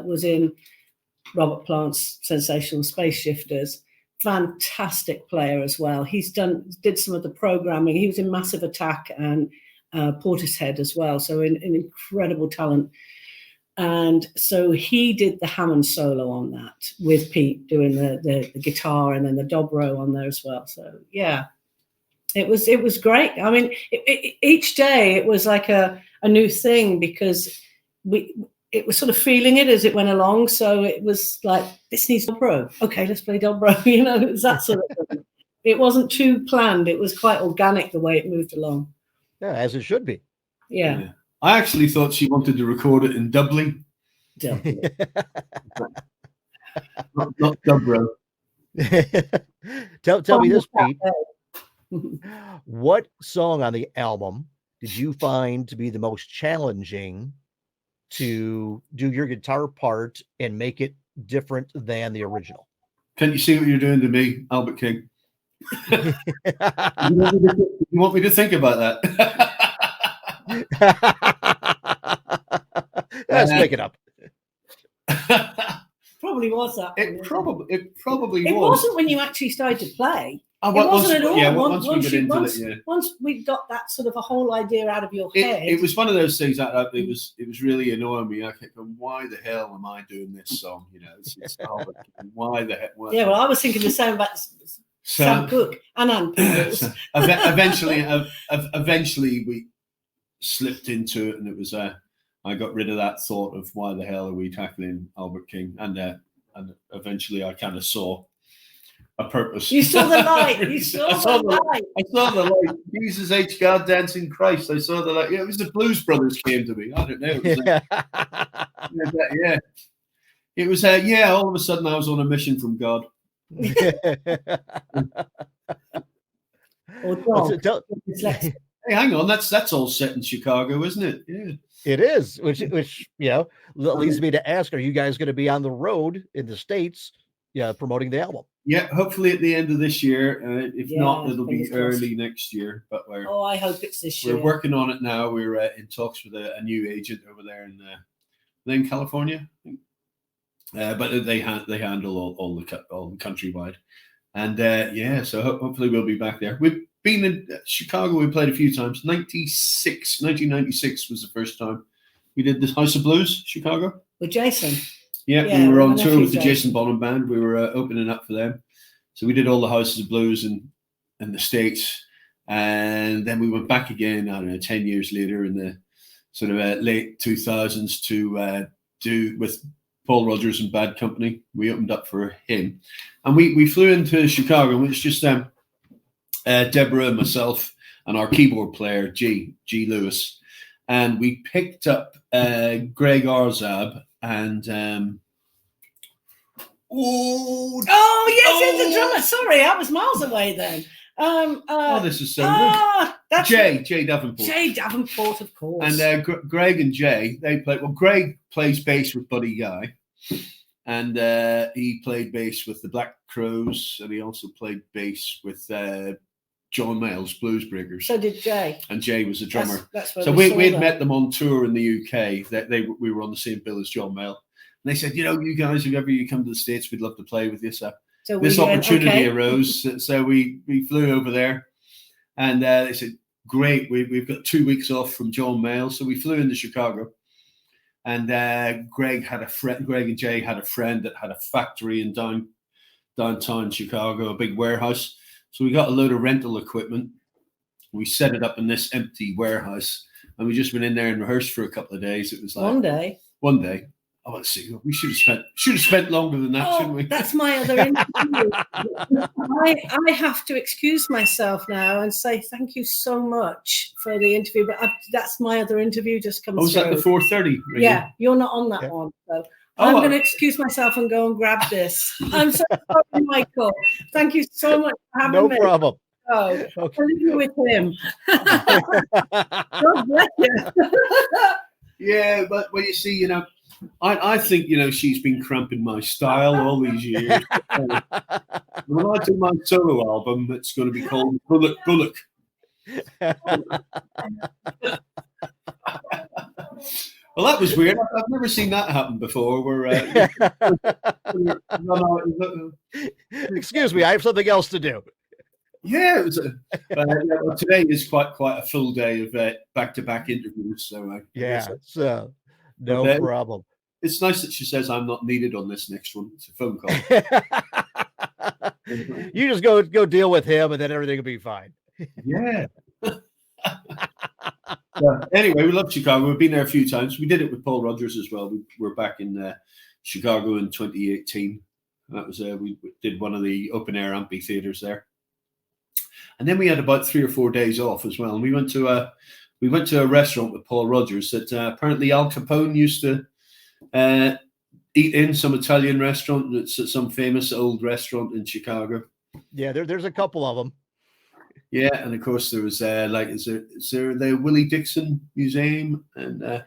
was in Robert Plant's Sensational Space Shifters. fantastic player as well. He's did some of the programming. He was in Massive Attack and Portishead as well. So an incredible talent. And so he did the Hammond solo on that with Pete doing the guitar, and then the dobro on there as well. So yeah, it was great. I mean, each day it was like a new thing, because it was sort of feeling it as it went along. So it was like, this needs dobro. Okay, let's play dobro. You know, it was that sort of thing. It wasn't too planned. It was quite organic the way it moved along. Yeah, as it should be. Yeah. I actually thought she wanted to record it in Dublin. not Dubro. Tell me this, Pete. What song on the album did you find to be the most challenging to do your guitar part and make it different than the original? Can you see what you're doing to me, Albert King? You want me to think about that? Let's make it up. Probably was that. It probably It was. wasn't when you actually started to play. Oh, It wasn't at all. Yeah, once we get into it, yeah. Once we got that sort of a whole idea out of your head. It was one of those things that it was really annoying me. I kept going, why the hell am I doing this song? You know, it's why the heck? Yeah, well, I was thinking the same about Sam Cooke and Ann Peters. Eventually we slipped into it, and it was I got rid of that thought of why the hell are we tackling Albert King, and eventually I kind of saw a purpose. You saw the light. You saw the light. I saw the light. Jesus H. God dancing Christ. I saw the light. Yeah, it was the Blues Brothers came to me. I don't know. It was yeah. It was all of a sudden I was on a mission from God. Hey, hang on, that's all set in Chicago, isn't it? Yeah. It is, which leads me to ask: are you guys going to be on the road in the States, promoting the album? Yeah, hopefully at the end of this year. If not, it'll be early next year. But I hope it's this year. We're working on it now. We're in talks with a new agent over there in California. But they handle all the countrywide, and so hopefully we'll be back there. We've been in Chicago. We played a few times. 1996 was the first time we did the House of Blues, Chicago. With Jason. Yeah, we were on tour with the Jason Bonham band. We were opening up for them, so we did all the Houses of Blues in the States, and then we went back again. I don't know, 10 years later in the sort of late 2000s to do with Paul Rodgers and Bad Company. We opened up for him, and we flew into Chicago, and it was just Deborah, myself, and our keyboard player G Lewis, and we picked up Greg Arzab and it's the drummer. Sorry, I was miles away then. This is so good. That's Jay Davenport. Jay Davenport, of course. And Greg and Jay, they play. Well, Greg plays bass with Buddy Guy, and he played bass with the Black Crows, and he also played bass with John Mayall's Blues Breakers. So did Jay. And Jay was a drummer. That's so we had met them on tour in the UK. We were on the same bill as John Mayall. And they said, you guys, if ever you come to the States, we'd love to play with you. So this opportunity arose. So we flew over there, and they said, great, we've got 2 weeks off from John Mayall. So we flew into Chicago, and Greg and Jay had a friend that had a factory in downtown Chicago, a big warehouse. So we got a load of rental equipment. We set it up in this empty warehouse, and we just went in there and rehearsed for a couple of days. It was like one day. Oh, let's see. We should have spent longer than that, shouldn't we? That's my other interview. I have to excuse myself now and say thank you so much for the interview. But that's my other interview just comes. Oh, was that the 4:30? Yeah, you're not on that one. So I'm going to excuse myself and go and grab this. I'm so sorry, Michael. Thank you so much for having me. No problem. Oh, okay. I'll leave you with him. God bless you. Yeah, but you see, I think, she's been cramping my style all these years. When I do my solo album, it's going to be called Bonham-Bullick. Well, that was weird. I've never seen that happen before. Excuse me, I have something else to do. Yeah, it was. Well, today is quite a full day of back-to-back interviews. So so no problem. It's nice that she says I'm not needed on this next one. It's a phone call. You just go deal with him, and then everything will be fine. Yeah. Anyway, we love Chicago. We've been there a few times. We did it with Paul Rodgers as well. We were back in Chicago in 2018. That was we did one of the open air amphitheaters there, and then we had about 3 or 4 days off as well. And we went to a restaurant with Paul Rodgers that apparently Al Capone used to eat in, some Italian restaurant. It's some famous old restaurant in Chicago. Yeah, there's a couple of them. Yeah, and of course there was is there the Willie Dixon Museum and right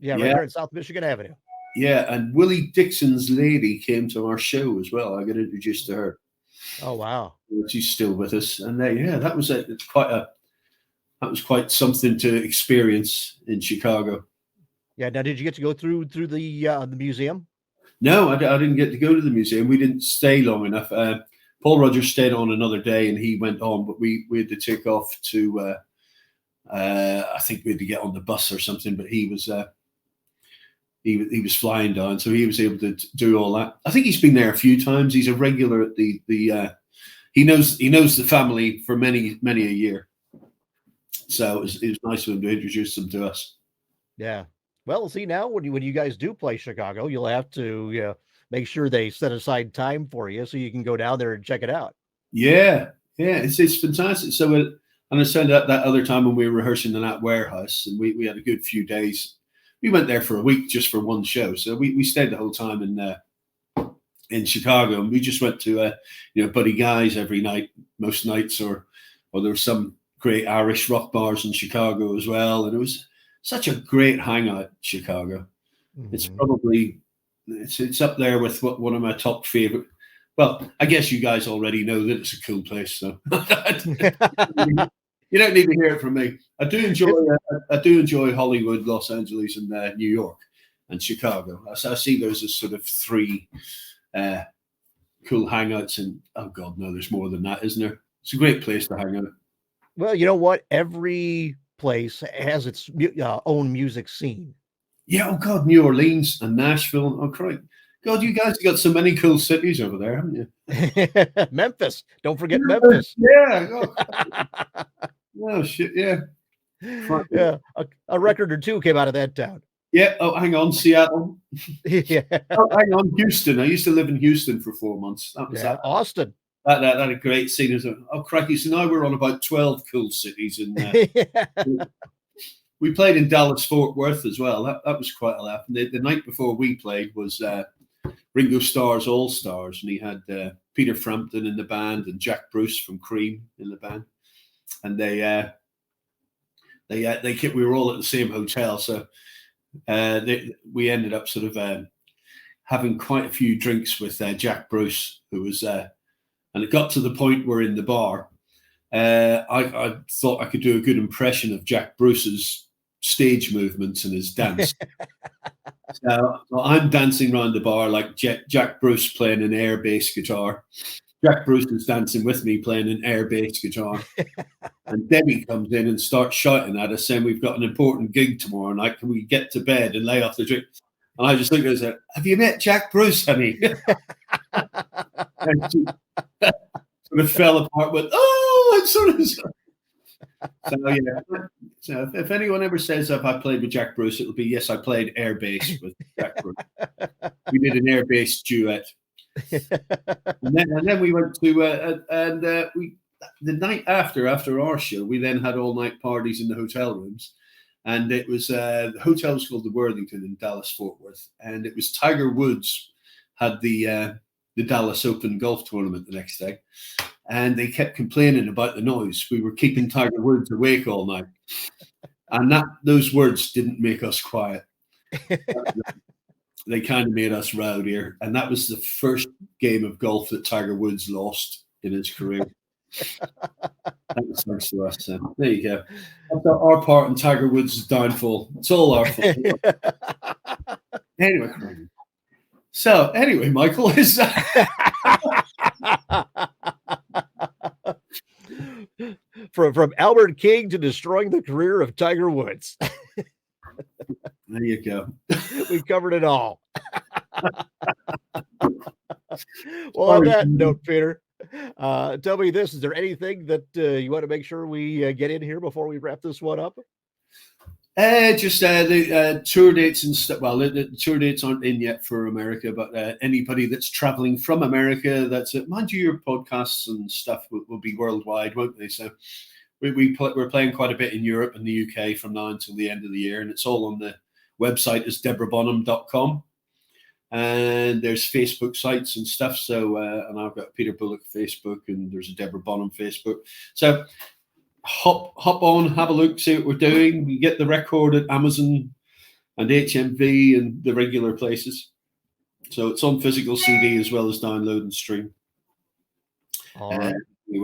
there in South Michigan Avenue. Yeah, and Willie Dixon's lady came to our show as well. I got introduced to her. Oh wow, she's still with us, and that was quite something to experience in Chicago. Yeah. Now, did you get to go through the museum? No, I didn't get to go to the museum. We didn't stay long enough. Paul Rodgers stayed on another day, and he went on, but we had to take off to. I think we had to get on the bus or something, but he was flying down, so he was able to do all that. I think he's been there a few times. He's a regular at the. He knows the family for many a year, so it was nice of him to introduce them to us. Yeah. Well, see, now when you guys do play Chicago, you'll have to make sure they set aside time for you so you can go down there and check it out. Yeah, it's fantastic. So, and I said that other time when we were rehearsing in that warehouse, and we had a good few days. We went there for a week just for one show, so we stayed the whole time in Chicago, and we just went to Buddy Guy's every night, most nights, or there were some great Irish rock bars in Chicago as well, and it was such a great hangout, Chicago. Mm-hmm. It's probably it's up there with one of my top favorite. Well, I guess you guys already know that it's a cool place, so you don't need to hear it from me. I do enjoy Hollywood, Los Angeles, and New York, and Chicago. I see those as sort of three cool hangouts, and oh god, no, there's more than that, isn't there? It's a great place to hang out. Well, you know what? Every place has its own music scene. Yeah, oh god, New Orleans and Nashville. Oh Christ. God, you guys have got so many cool cities over there, haven't you? Memphis. Don't forget Memphis. Yeah. Oh shit, yeah. Yeah. A record or two came out of that town. Yeah. Oh, hang on, Seattle. Yeah. Oh, hang on, Houston. I used to live in Houston for 4 months. That was that. Austin. That a great scene. Oh, crikey. So now we're on about 12 cool cities in there. We played in Dallas-Fort Worth as well. That was quite a laugh. And the night before we played was Ringo Starr's All Stars, and he had Peter Frampton in the band and Jack Bruce from Cream in the band. And we were all at the same hotel, so we ended up sort of having quite a few drinks with Jack Bruce, who was, and it got to the point where in the bar, I thought I could do a good impression of Jack Bruce's stage movements and his dance. So I'm dancing around the bar like Jack Bruce playing an air bass guitar. Jack Bruce is dancing with me playing an air bass guitar. And Debbie comes in and starts shouting at us saying, "We've got an important gig tomorrow night. Can we get to bed and lay off the drink?" And I just looked at her and said, "Have you met Jack Bruce, honey?" And she sort of fell apart with, "Oh," and sort of. So yeah. So if anyone ever says if I played with Jack Bruce, it'll be yes, I played air bass with Jack Bruce. We did an air bass duet. And then we went to the night after our show, we then had all night parties in the hotel rooms, and it was the hotel was called the Worthington in Dallas-Fort Worth, and it was Tiger Woods had the Dallas Open golf tournament the next day, and they kept complaining about the noise. We were keeping Tiger Woods awake all night, and those words didn't make us quiet. They kind of made us rowdier, and that was the first game of golf that Tiger Woods lost in his career. thanks to us. So there you go. That's our part in Tiger Woods' downfall. It's all our fault. Anyway, Michael is. From Albert King to destroying the career of Tiger Woods. There you go. We covered it all. Well, on that note, Peter, tell me this: is there anything that you want to make sure we get in here before we wrap this one up? Just the tour dates and stuff. Well, the tour dates aren't in yet for America, but anybody that's traveling from America, that's it. Mind you, your podcasts and stuff will be worldwide, won't they? So we're playing quite a bit in Europe and the UK from now until the end of the year, and it's all on the website is deborahbonham.com. And there's Facebook sites and stuff. So, and I've got Peter Bullock Facebook, and there's a Deborah Bonham Facebook. So hop on, have a look, see what we're doing. You get the record at Amazon and HMV and the regular places. So it's on physical CD as well as download and stream. All right. We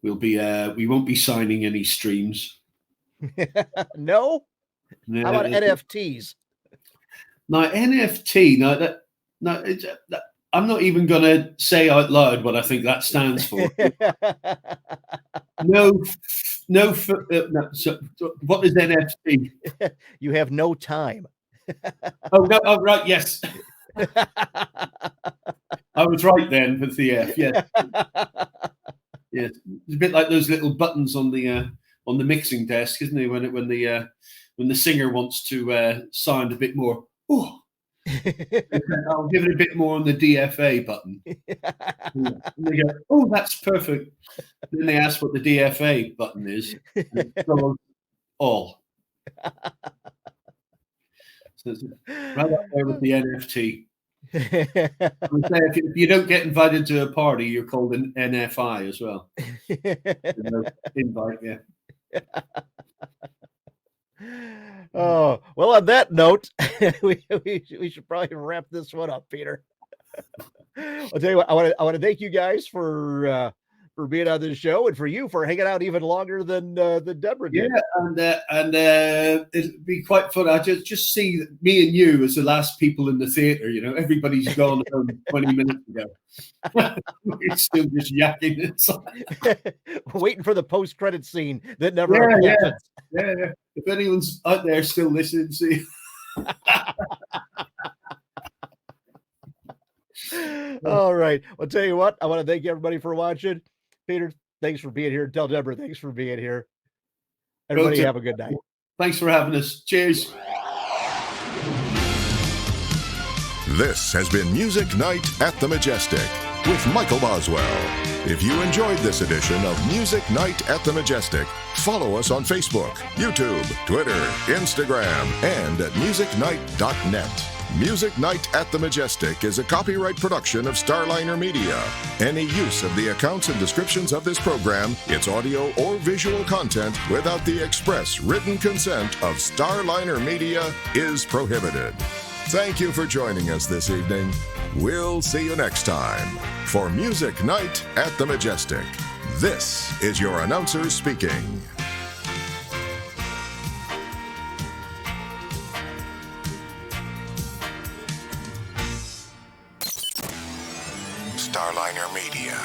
won't be signing any streams. No? How about NFTs? Now NFT. I'm not even going to say out loud what I think that stands for. No. So what is NFT? You have no time. Oh no! Oh right, yes. I was right then with the F. Yeah, yeah. It's a bit like those little buttons on the mixing desk, isn't it? When the singer wants to sound a bit more. Oh, I'll give it a bit more on the DFA button. And they go, oh, that's perfect. Then they ask what the DFA button is. And it's all. So it's right up there with the NFT. If you don't get invited to a party, you're called an NFI as well. Invite, yeah. Oh, well, on that note, we should probably wrap this one up, Peter. I'll tell you what, I want to thank you guys for being on this show, and for you for hanging out even longer than Deborah did. Yeah, and it'd be quite fun. I just see me and you as the last people in the theater. You know, everybody's gone home 20 minutes ago. We're still just yakking inside. Waiting for the post-credit scene that never happens. Yeah. If anyone's out there still listening, see. All right. I'll tell you what, I want to thank everybody for watching. Peter, thanks for being here. Tell Deborah, thanks for being here. Everybody have a good night. Thanks for having us. Cheers. This has been Music Night at the Majestic with Michael Boswell. If you enjoyed this edition of Music Night at the Majestic, follow us on Facebook, YouTube, Twitter, Instagram, and at musicnight.net. Music Night at the Majestic is a copyright production of Starliner Media. Any use of the accounts and descriptions of this program, its audio or visual content, without the express written consent of Starliner Media is prohibited. Thank you for joining us this evening. We'll see you next time for Music Night at the Majestic. This is your announcer speaking. Starliner Media.